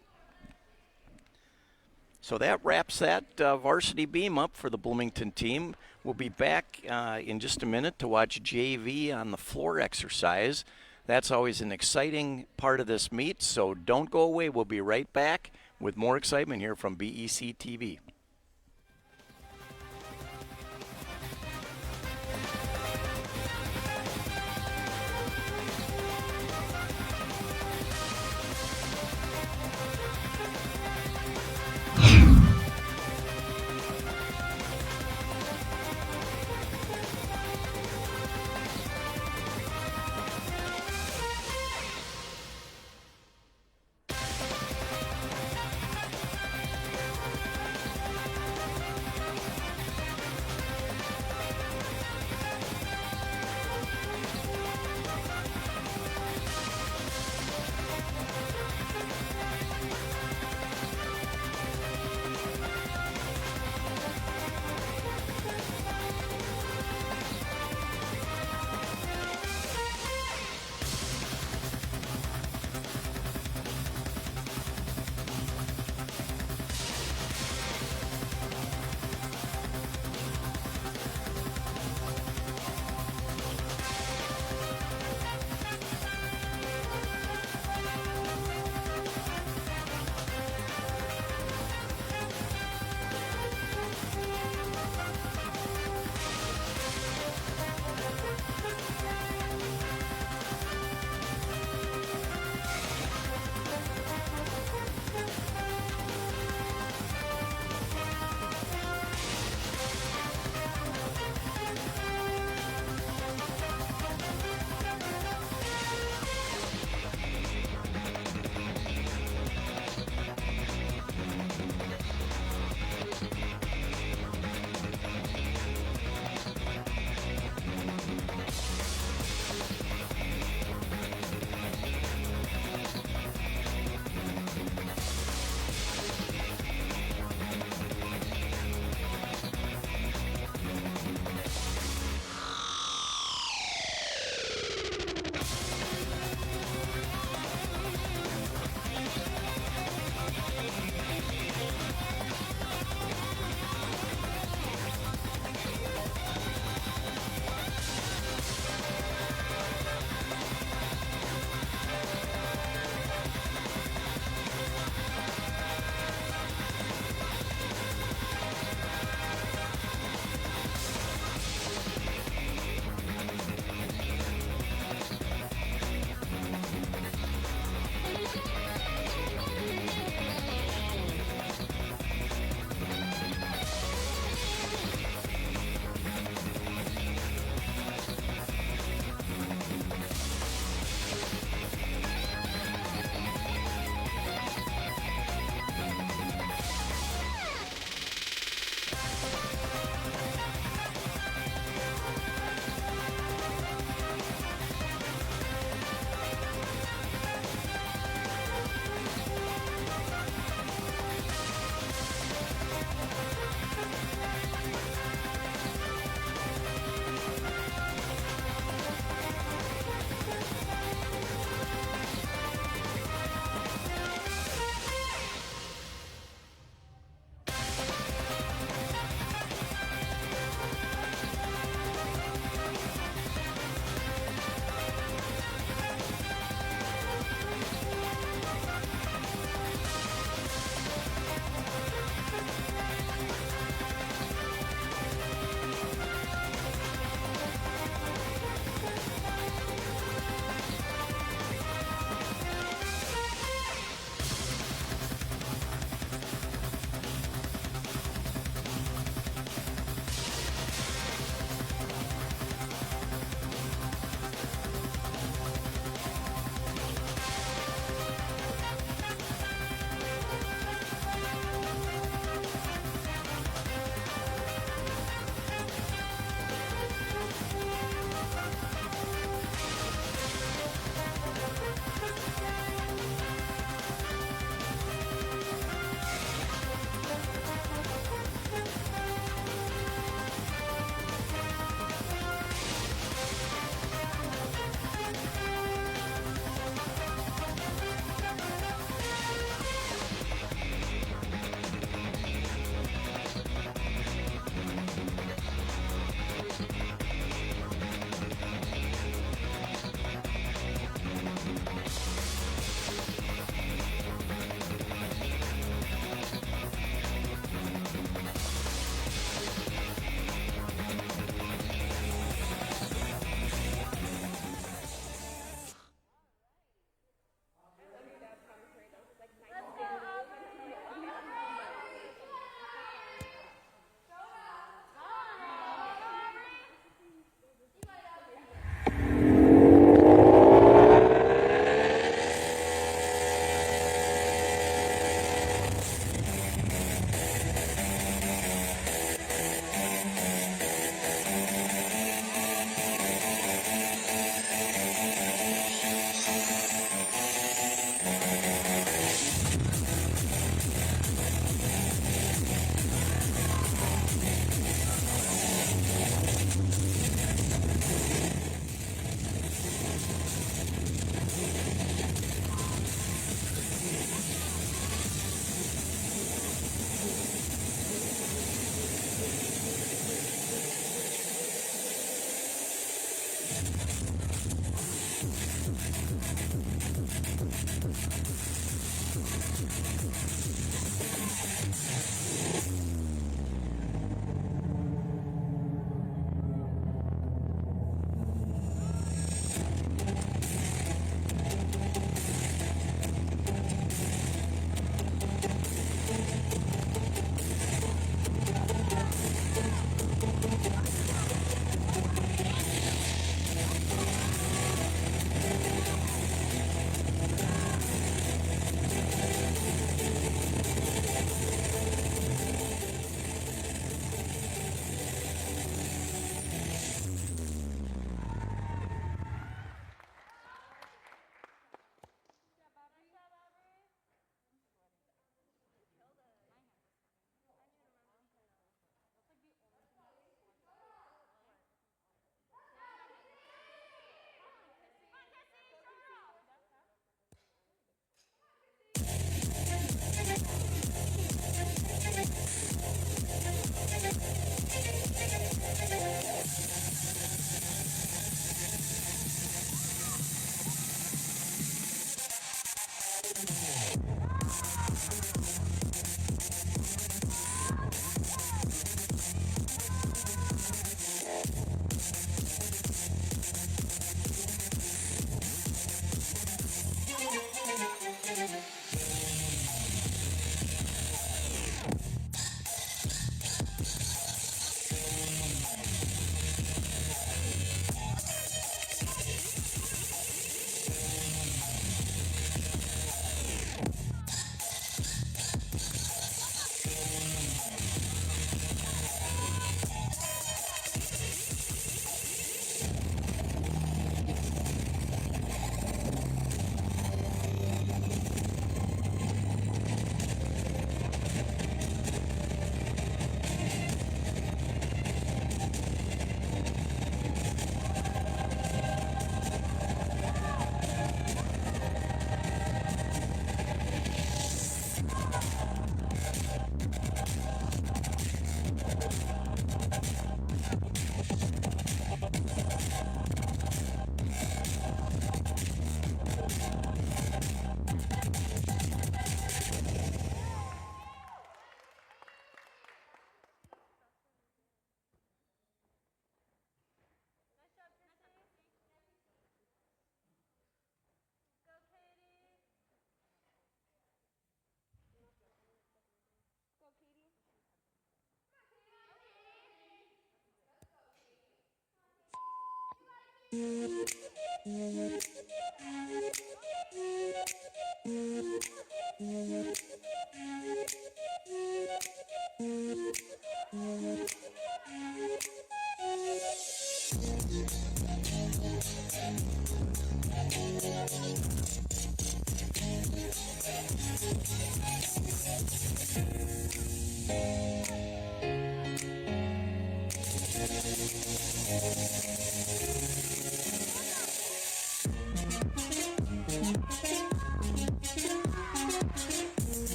So that wraps that varsity beam up for the Bloomington team. We'll be back in just a minute to watch JV on the floor exercise. That's always an exciting part of this meet, so don't go away. We'll be right back with more excitement here from BEC-TV.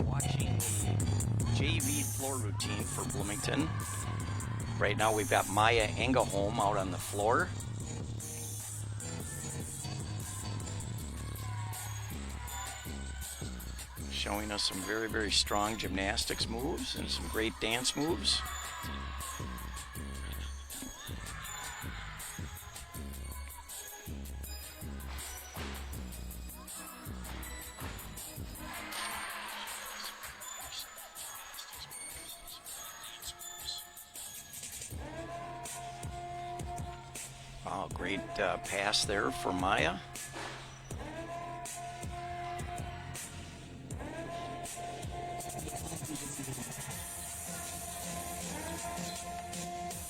Watching the JV floor routine for Bloomington. Right now we've got Maya Engelholm out on the floor. Showing us some very, very strong gymnastics moves and some great dance moves. Oh, great pass there for Maya.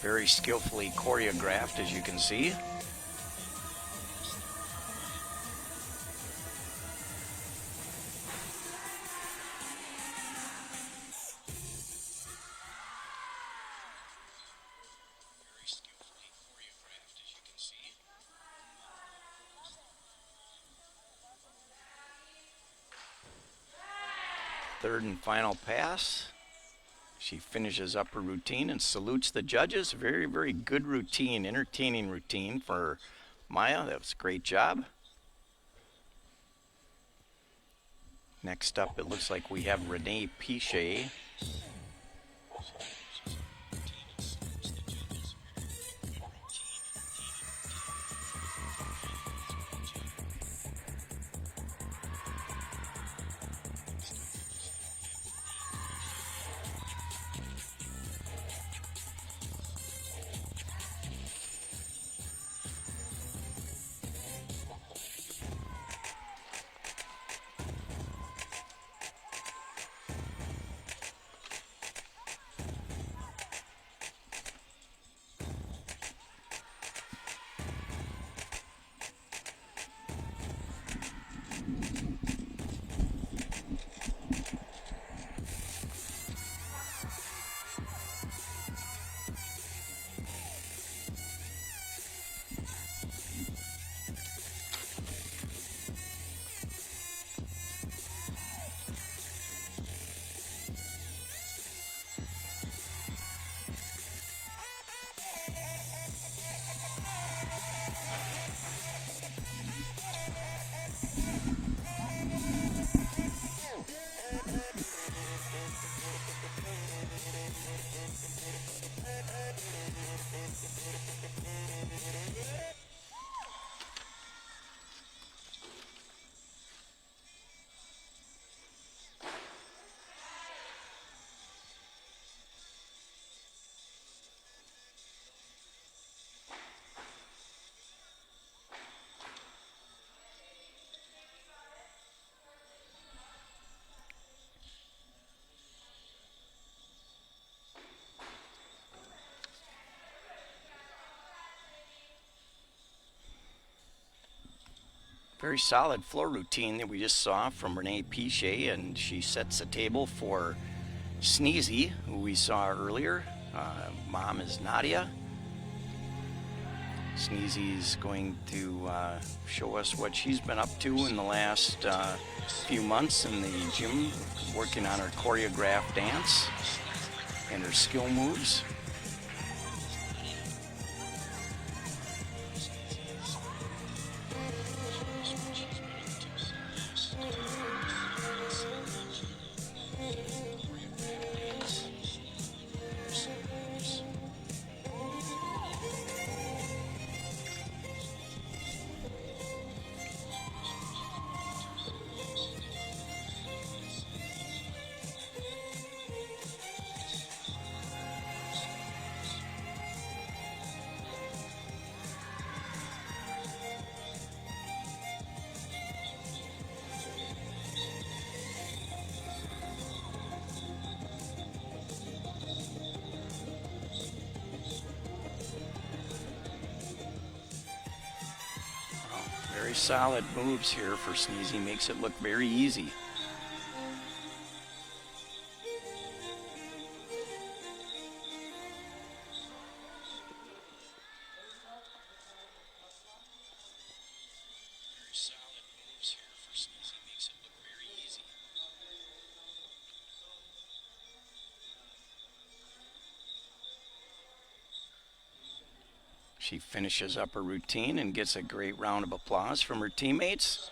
Very skillfully choreographed, as you can see. Third and final pass. She finishes up her routine and salutes the judges. Very, very good routine, entertaining routine for Maya. That was a great job. Next up, it looks like we have Renee Pichet. Very solid floor routine that we just saw from Renee Pichet, and she sets the table for Sneezy, who we saw earlier. Mom is Nadia. Sneezy's going to show us what she's been up to in the last few months in the gym, working on her choreographed dance and her skill moves. Very solid moves here for Sneezy, makes it look very easy. She finishes up her routine and gets a great round of applause from her teammates.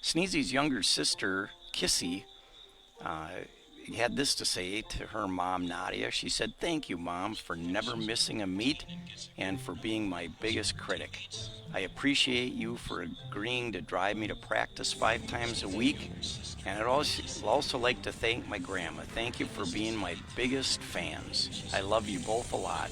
Sneezy's younger sister, Kissy, had this to say to her mom, Nadia. She said, "Thank you, Mom, for never missing a meet and for being my biggest critic. I appreciate you for agreeing to drive me to practice 5 times a week. And I'd also like to thank my grandma. Thank you for being my biggest fans. I love you both a lot."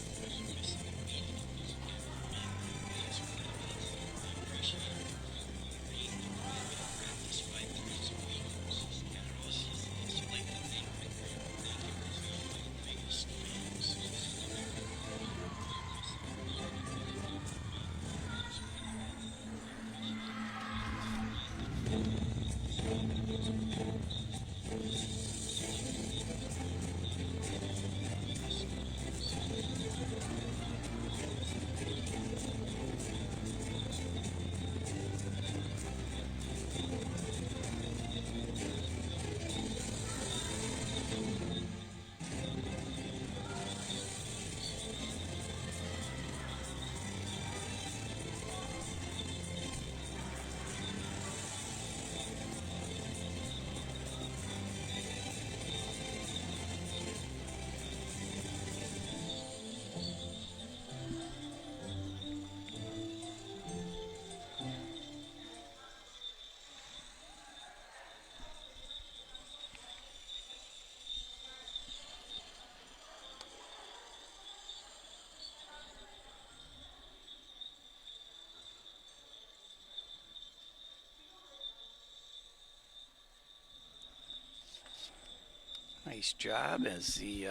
Nice job as the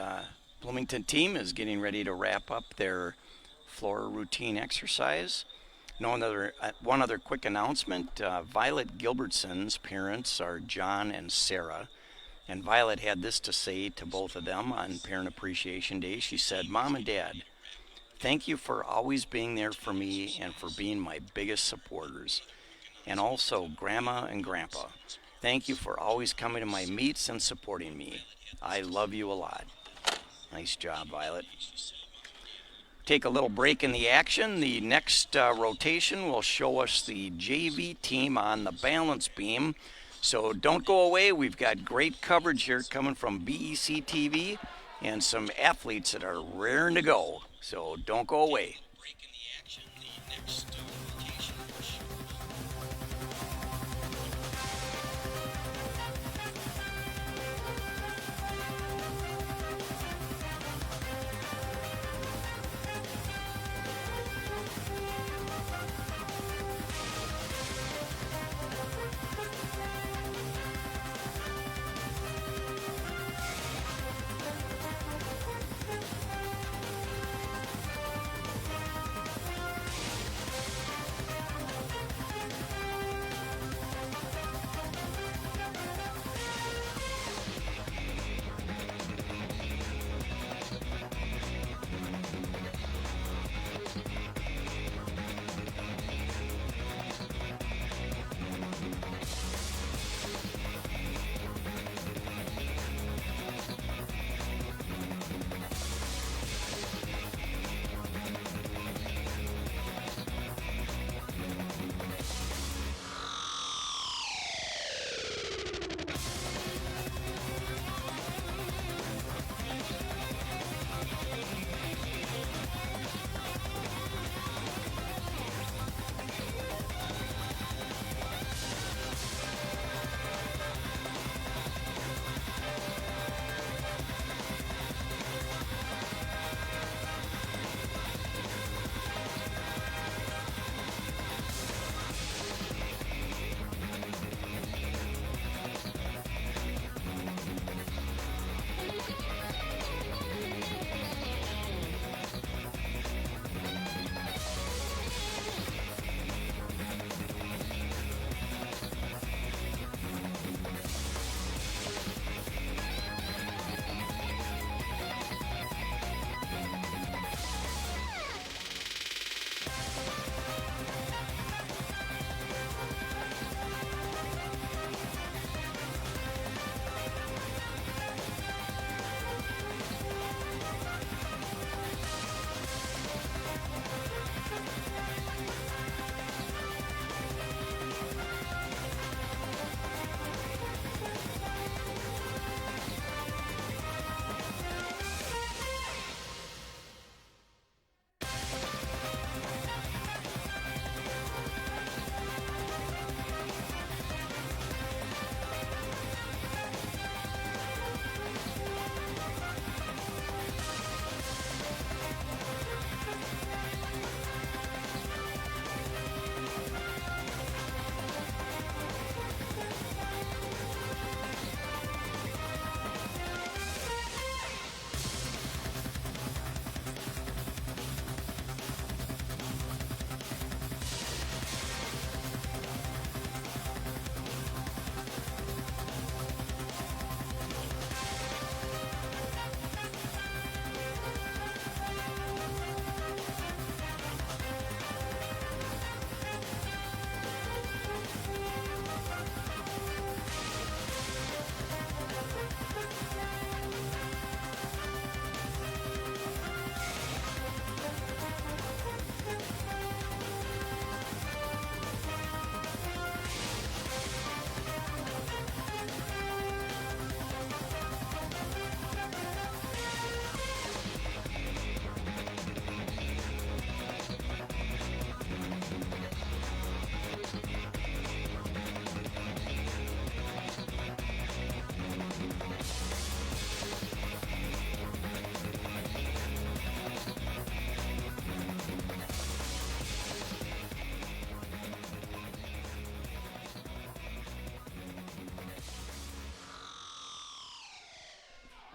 Bloomington team is getting ready to wrap up their floor routine exercise. One other quick announcement. Violet Gilbertson's parents are John and Sarah. And Violet had this to say to both of them on Parent Appreciation Day. She said, "Mom and Dad, thank you for always being there for me and for being my biggest supporters. And also Grandma and Grandpa, thank you for always coming to my meets and supporting me. I love you a lot." Nice job, Violet. Take a little break in the action. The next rotation will show us the JV team on the balance beam. So don't go away. We've got great coverage here coming from BEC-TV and some athletes that are raring to go. So don't go away.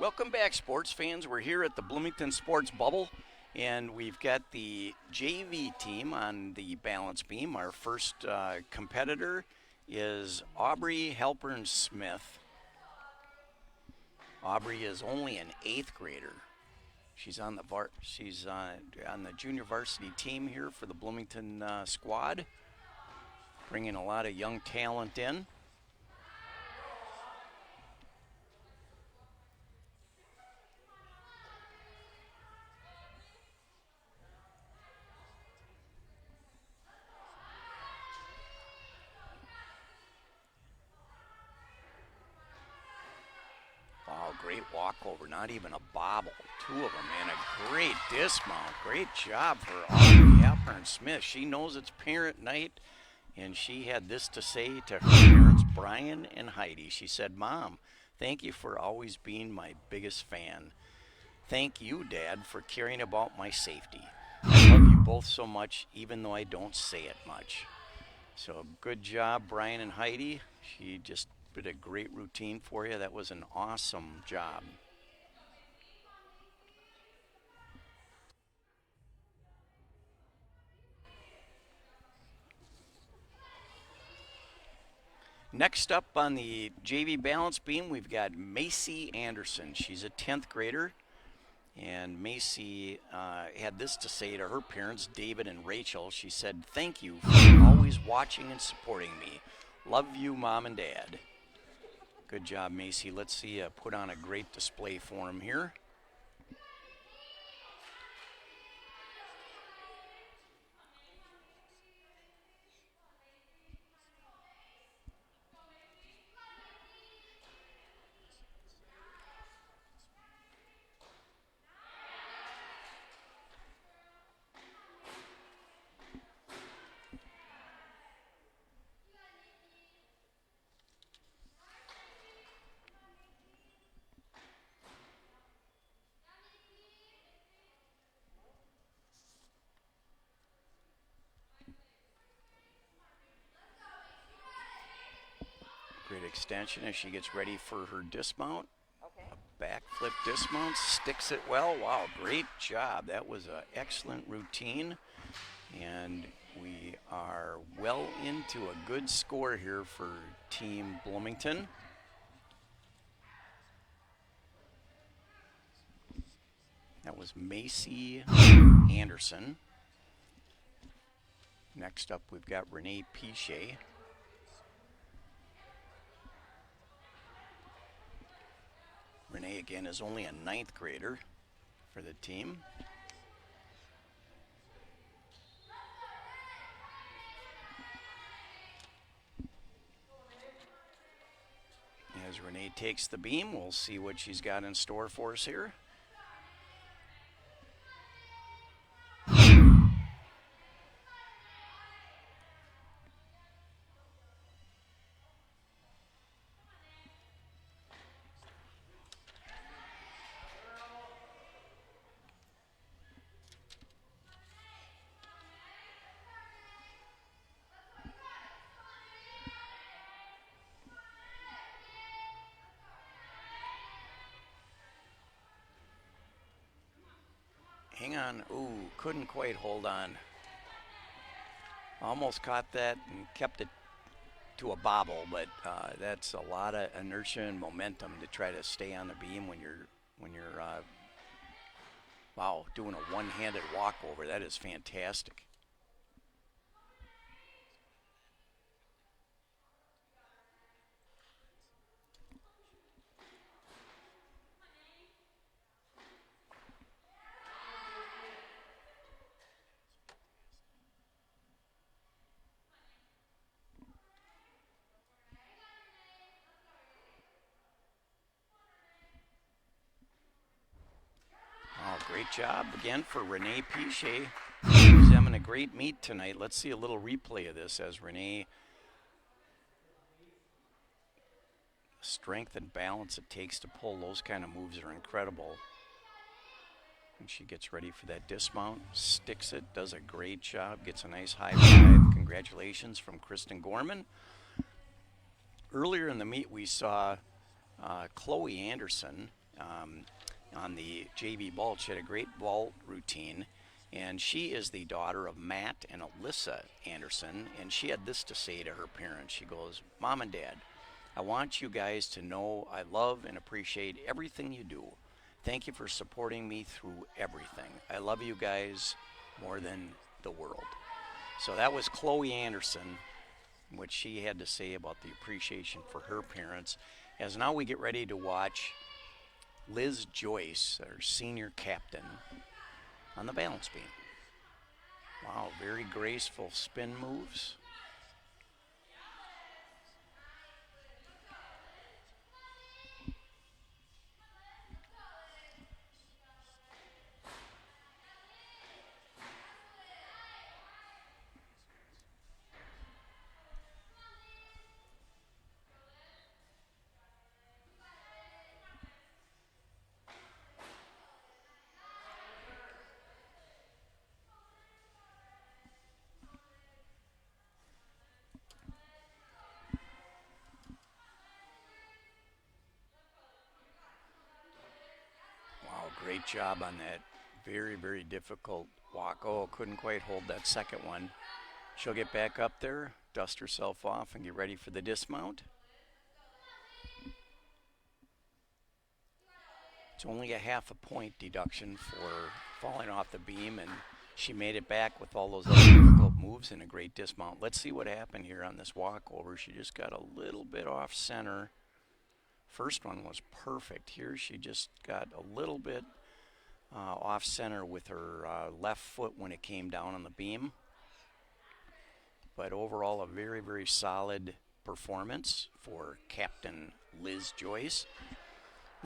Welcome back, sports fans. We're here at the Bloomington Sports Bubble, and we've got the JV team on the balance beam. Our first competitor is Aubrey Halpern-Smith. Aubrey is only an 8th grader. She's on the junior varsity team here for the Bloomington squad, bringing a lot of young talent in. Wow, great walkover, not even a bobble. 2 of them, and a great dismount. Great job for Aubrey Halpern-Smith. She knows it's parent night, and she had this to say to her parents, Brian and Heidi. She said, "Mom, thank you for always being my biggest fan. Thank you, Dad, for caring about my safety. I love you both so much, even though I don't say it much." So good job, Brian and Heidi. She just did a great routine for you. That was an awesome job. Next up on the JV balance beam, we've got Macy Anderson. She's a 10th grader. And Macy had this to say to her parents, David and Rachel. She said, "Thank you for always watching and supporting me. Love you, Mom and Dad." Good job, Macy. Let's see you put on a great display for them here. Great extension as she gets ready for her dismount. Okay. A backflip dismount, sticks it well. Wow, great job. That was an excellent routine. And we are well into a good score here for Team Bloomington. That was Macy Anderson. Next up, we've got Renee Pichet. Renee, again, is only a 9th grader for the team. As Renee takes the beam, we'll see what she's got in store for us here. Hang on. Ooh, couldn't quite hold on. Almost caught that and kept it to a bobble, but that's a lot of inertia and momentum to try to stay on the beam when you're wow, doing a one-handed walkover. That is fantastic. Great job again for Renee Pichet. She's having a great meet tonight. Let's see a little replay of this as Renee, strength and balance it takes to pull those kind of moves are incredible. And she gets ready for that dismount, sticks it, does a great job, gets a nice high five. Congratulations from Kristen Gorman. Earlier in the meet we saw Chloe Anderson on the JV vault. She had a great vault routine. And she is the daughter of Matt and Alyssa Anderson. And she had this to say to her parents. She goes, "Mom and Dad, I want you guys to know I love and appreciate everything you do. Thank you for supporting me through everything. I love you guys more than the world." So that was Chloe Anderson, what she had to say about the appreciation for her parents. As now we get ready to watch Liz Joyce, our senior captain, on the balance beam. Wow, very graceful spin moves. Great job on that. Very, very difficult walk. Oh, couldn't quite hold that second one. She'll get back up there, dust herself off, and get ready for the dismount. It's only a half a point deduction for falling off the beam, and she made it back with all those other difficult moves and a great dismount. Let's see what happened here on this walkover. She just got a little bit off center. First one was perfect. Here she just got a little bit off center with her left foot when it came down on the beam. But overall, a very, very solid performance for Captain Liz Joyce.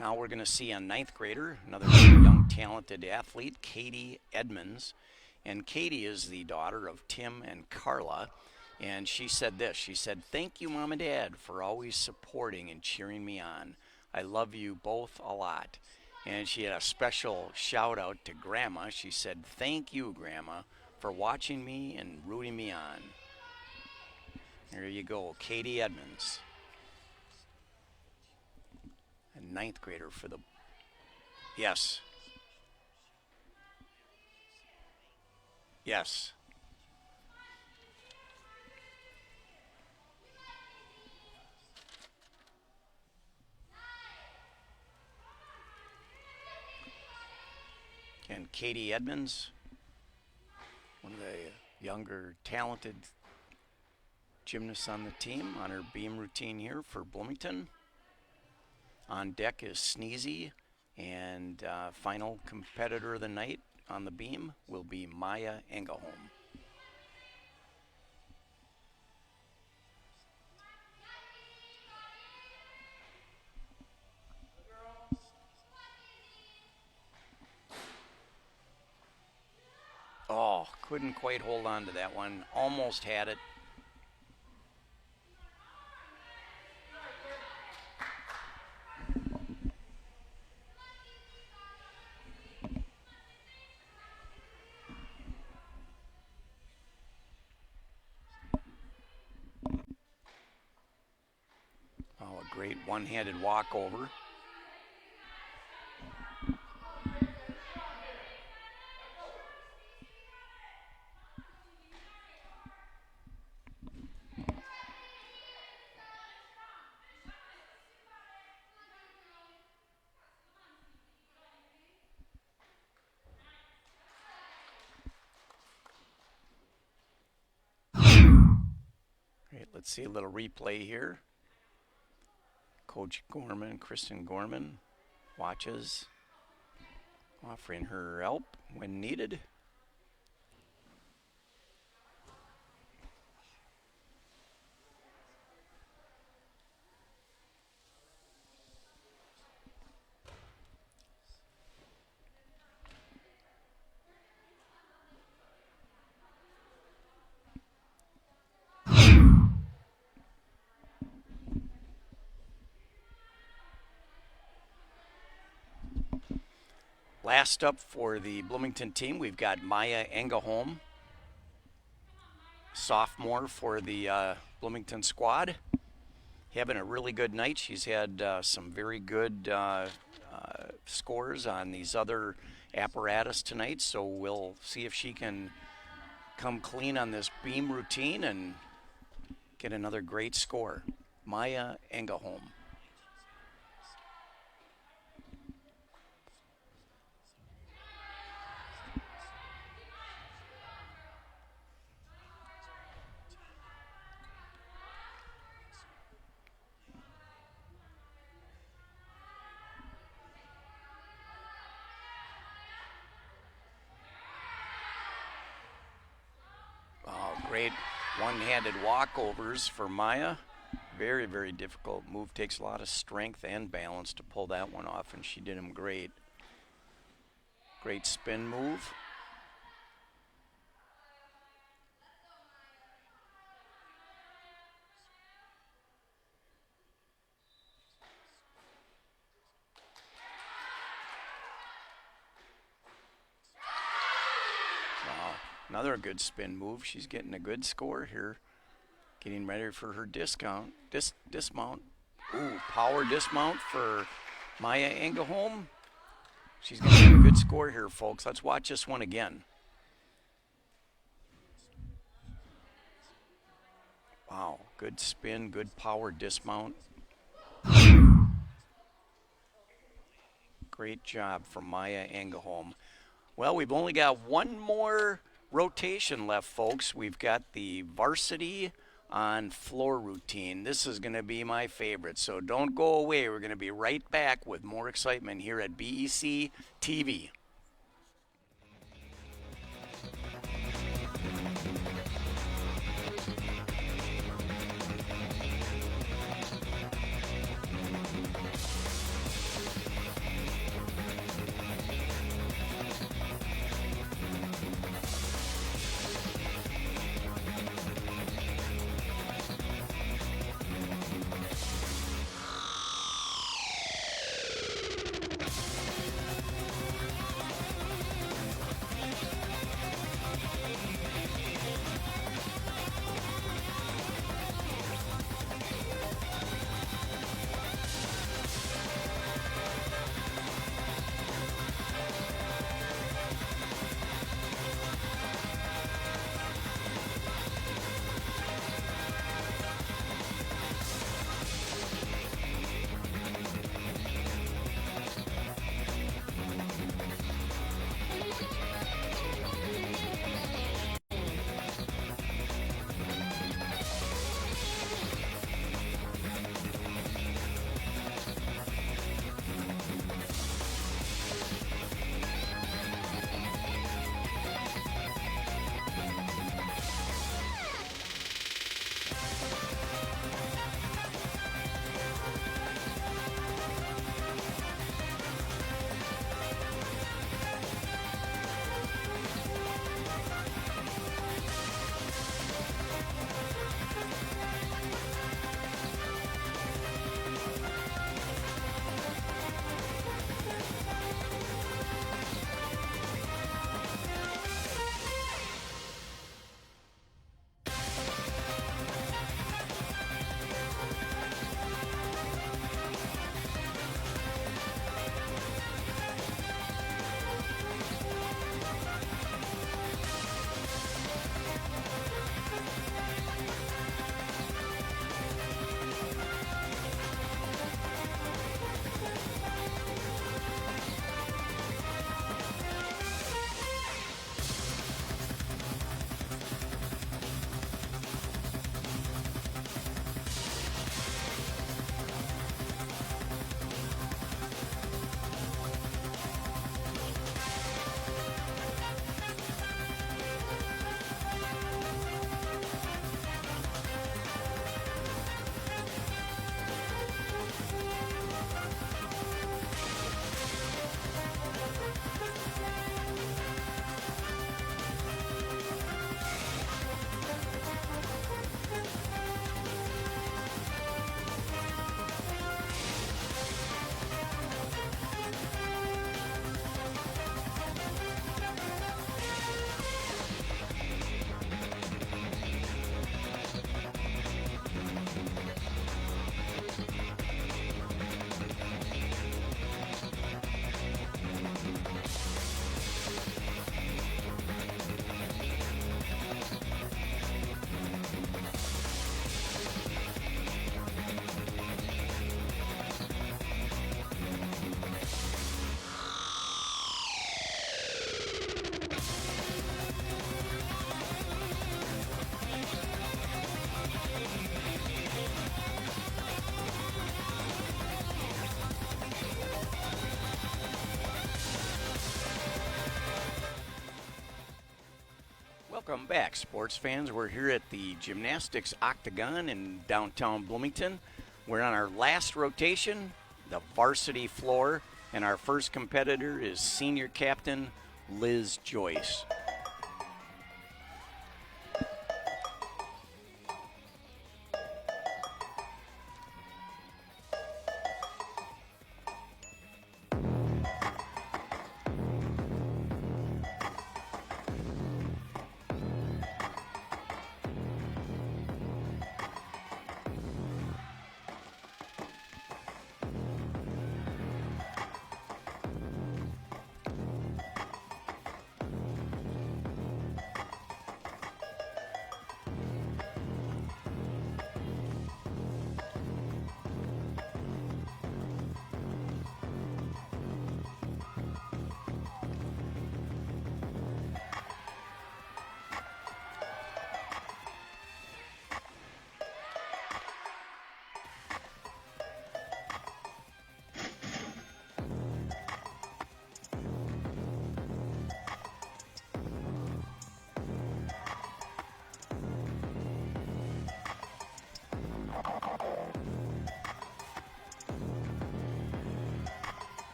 Now we're going to see a ninth grader, another young, talented athlete, Katie Edmonds. And Katie is the daughter of Tim and Carla. And she said this. She said, "Thank you, Mom and Dad, for always supporting and cheering me on. I love you both a lot." And she had a special shout out to Grandma. She said, "Thank you, Grandma, for watching me and rooting me on." There you go, Katie Edmonds. A ninth grader for the... Yes. Yes. And Katie Edmonds, one of the younger, talented gymnasts on the team, on her beam routine here for Bloomington. On deck is Sneezy, and final competitor of the night on the beam will be Maya Engelholm. Oh, couldn't quite hold on to that one. Almost had it. Oh, a great one-handed walkover. Great, let's see a little replay here. Coach Gorman, Kristen Gorman, watches, offering her help when needed. Last up for the Bloomington team, we've got Maya Engelholm, sophomore for the Bloomington squad. Having a really good night. She's had some very good scores on these other apparatus tonight, so we'll see if she can come clean on this beam routine and get another great score. Maya Engelholm. Great one-handed walkovers for Maya. Very, very difficult move. Takes a lot of strength and balance to pull that one off, and she did them great. Great spin move. Another good spin move. She's getting a good score here. Getting ready for her dismount. Ooh, power dismount for Maya Engelholm. She's going to get a good score here, folks. Let's watch this one again. Wow, good spin, good power dismount. Great job from Maya Engelholm. Well, we've only got one more rotation left, folks. We've got the varsity on floor routine. This is going to be my favorite, so don't go away. We're going to be right back with more excitement here at BEC-TV. Welcome back, sports fans. We're here at the Gymnastics Octagon in downtown Bloomington. We're on our last rotation, the varsity floor, and our first competitor is senior captain Liz Joyce.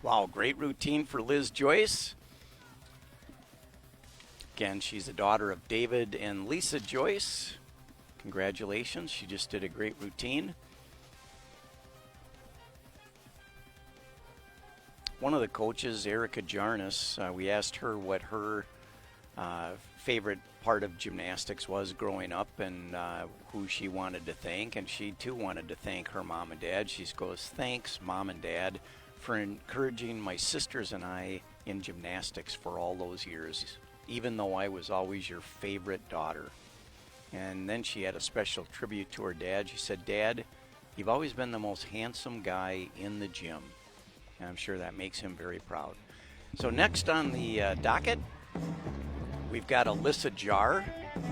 Wow, great routine for Liz Joyce. Again, she's the daughter of David and Lisa Joyce. Congratulations, she just did a great routine. One of the coaches, Erica Jarnes, we asked her what her favorite part of gymnastics was growing up and who she wanted to thank, and she too wanted to thank her mom and dad. She goes, "Thanks, Mom and Dad, for encouraging my sisters and I in gymnastics for all those years, even though I was always your favorite daughter." And then she had a special tribute to her dad. She said, "Dad, you've always been the most handsome guy in the gym." And I'm sure that makes him very proud. So next on the docket, we've got Alyssa Jar.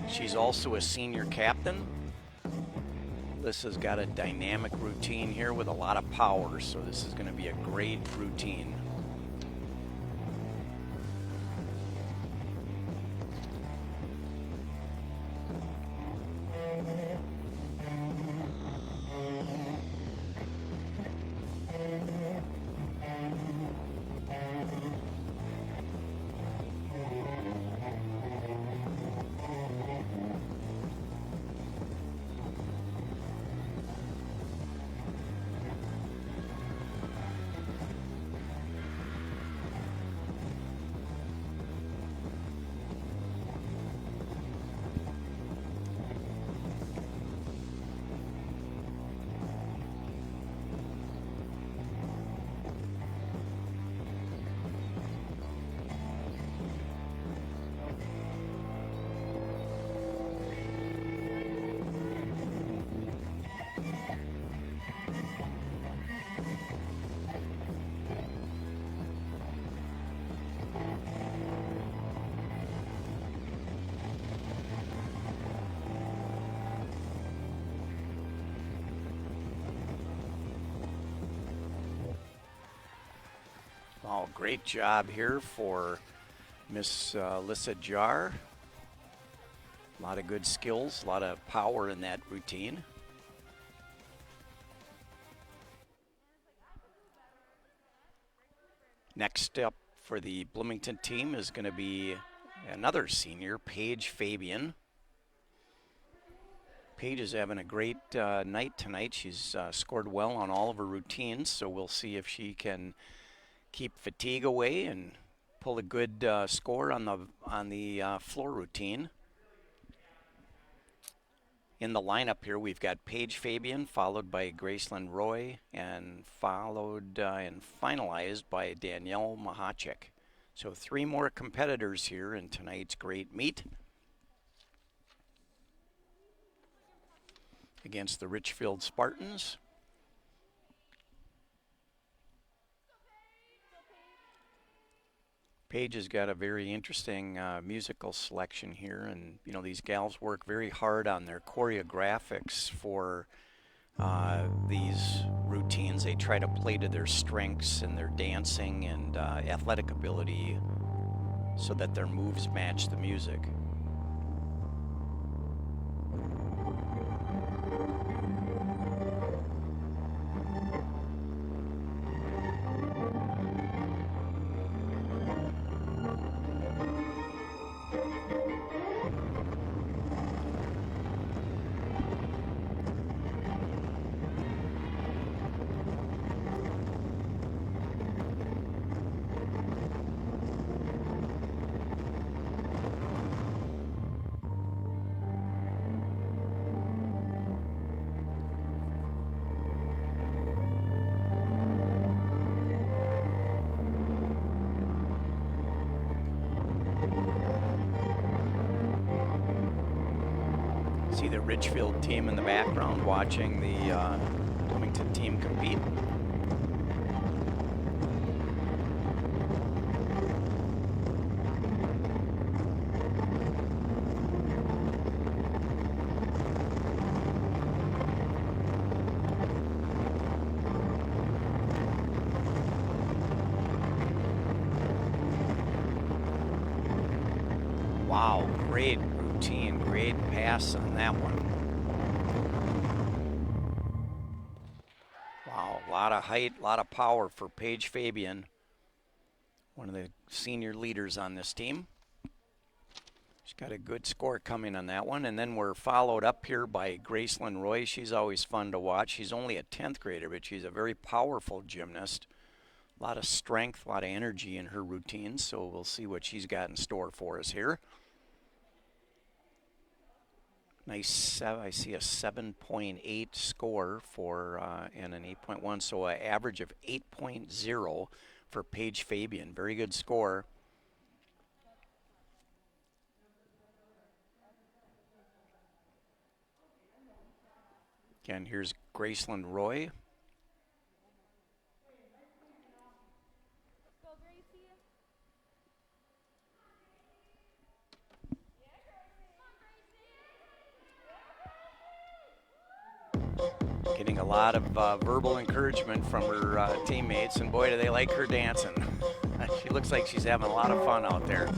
She's also a senior captain. Alyssa's got a dynamic routine here with a lot of power, so this is going to be a great routine. Oh, great job here for Miss Alyssa Jar. A lot of good skills, a lot of power in that routine. Next up for the Bloomington team is going to be another senior, Paige Fabian. Paige is having a great night tonight. She's scored well on all of her routines, so we'll see if she can keep fatigue away and pull a good score on the floor routine. In the lineup here, we've got Paige Fabian, followed by Gracelyn Roy, and followed and finalized by Danielle Mahachek. So 3 more competitors here in tonight's great meet against the Richfield Spartans. Paige has got a very interesting musical selection here, and you know these gals work very hard on their choreographics for these routines. They try to play to their strengths and their dancing and athletic ability so that their moves match the music. See the Richfield team in the background watching the Bloomington team compete. Wow, great routine, great pass on that one. Wow, a lot of height, a lot of power for Paige Fabian, one of the senior leaders on this team. She's got a good score coming on that one. And then we're followed up here by Gracelyn Roy. She's always fun to watch. She's only a 10th grader, but she's a very powerful gymnast. A lot of strength, a lot of energy in her routines, so we'll see what she's got in store for us here. Nice, I see a 7.8 score for and an 8.1, so an average of 8.0 for Paige Fabian. Very good score. Again, here's Gracelyn Roy. Getting a lot of verbal encouragement from her teammates, and boy, do they like her dancing. She looks like she's having a lot of fun out there.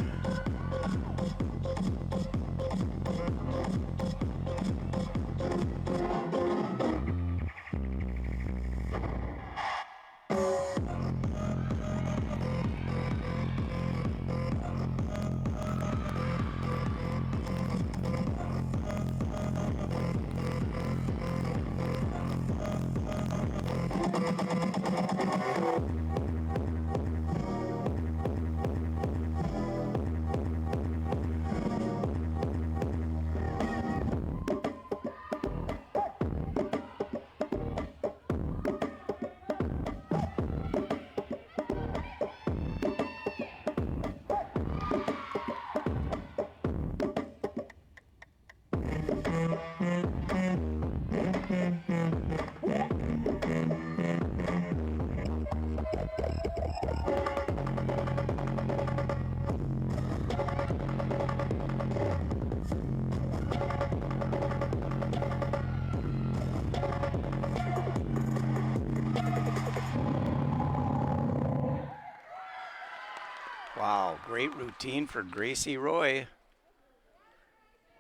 Wow, great routine for Gracie Roy.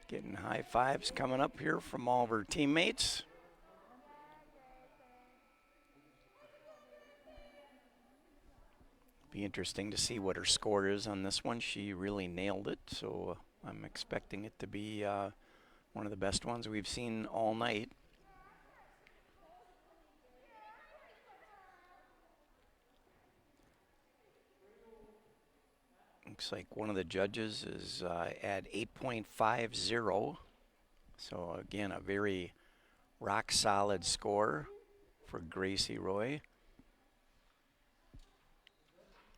Getting high fives coming up here from all of her teammates. Be interesting to see what her score is on this one. She really nailed it, so I'm expecting it to be one of the best ones we've seen all night. Looks like one of the judges is at 8.50. So again, a very rock solid score for Gracie Roy.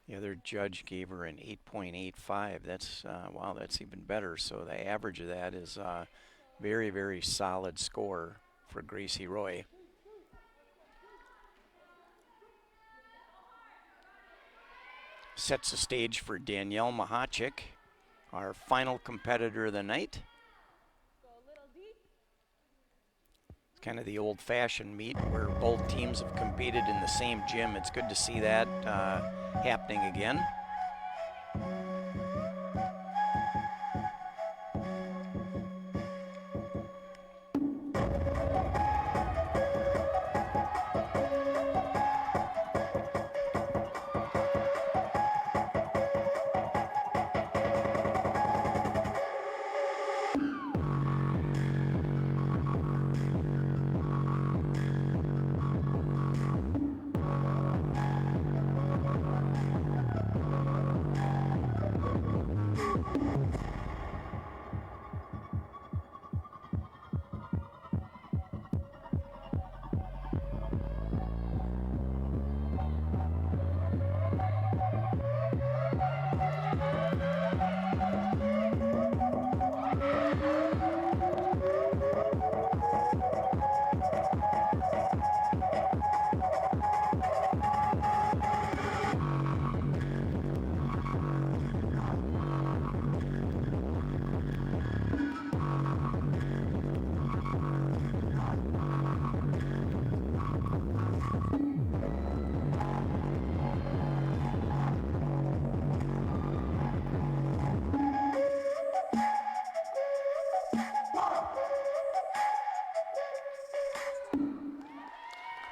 The other judge gave her an 8.85. That's, wow, that's even better. So the average of that is a very, very solid score for Gracie Roy. Sets the stage for Danielle Mahachik, our final competitor of the night. kind of the old-fashioned meet where both teams have competed in the same gym. It's good to see that happening again.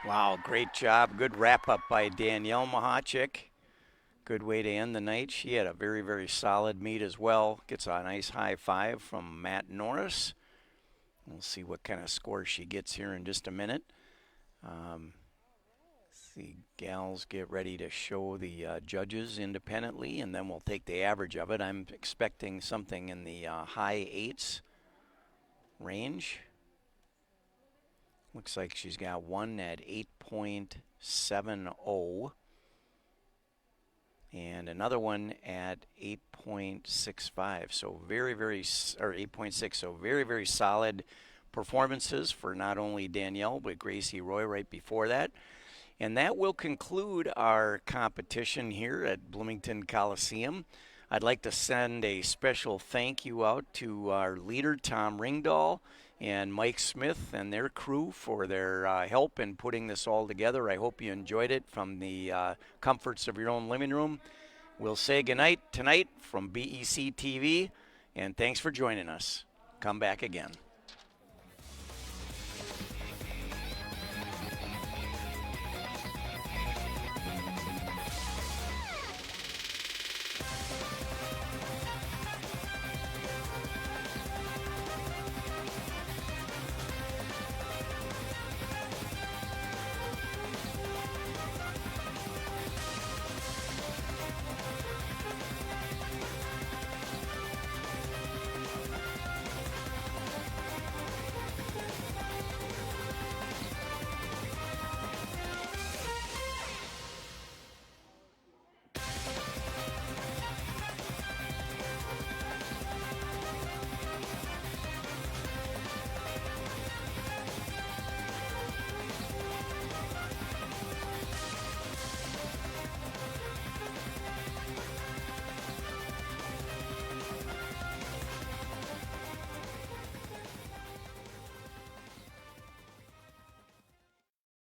Wow, great job. Good wrap up by Danielle Mahachik. Good way to end the night. She had a very, very solid meet as well. Gets a nice high five from Matt Norris. We'll see what kind of score she gets here in just a minute. The gals get ready to show the judges independently, and then we'll take the average of it. I'm expecting something in the high 8s range. Looks like she's got one at 8.70 and another one at 8.65. So very, or 8.6. So very, very solid performances for not only Danielle, but Gracie Roy right before that. And that will conclude our competition here at Bloomington Coliseum. I'd like to send a special thank you out to our leader, Tom Ringdahl, and Mike Smith and their crew for their help in putting this all together. I hope you enjoyed it from the comforts of your own living room. We'll say goodnight tonight from BEC-TV, and thanks for joining us. Come back again.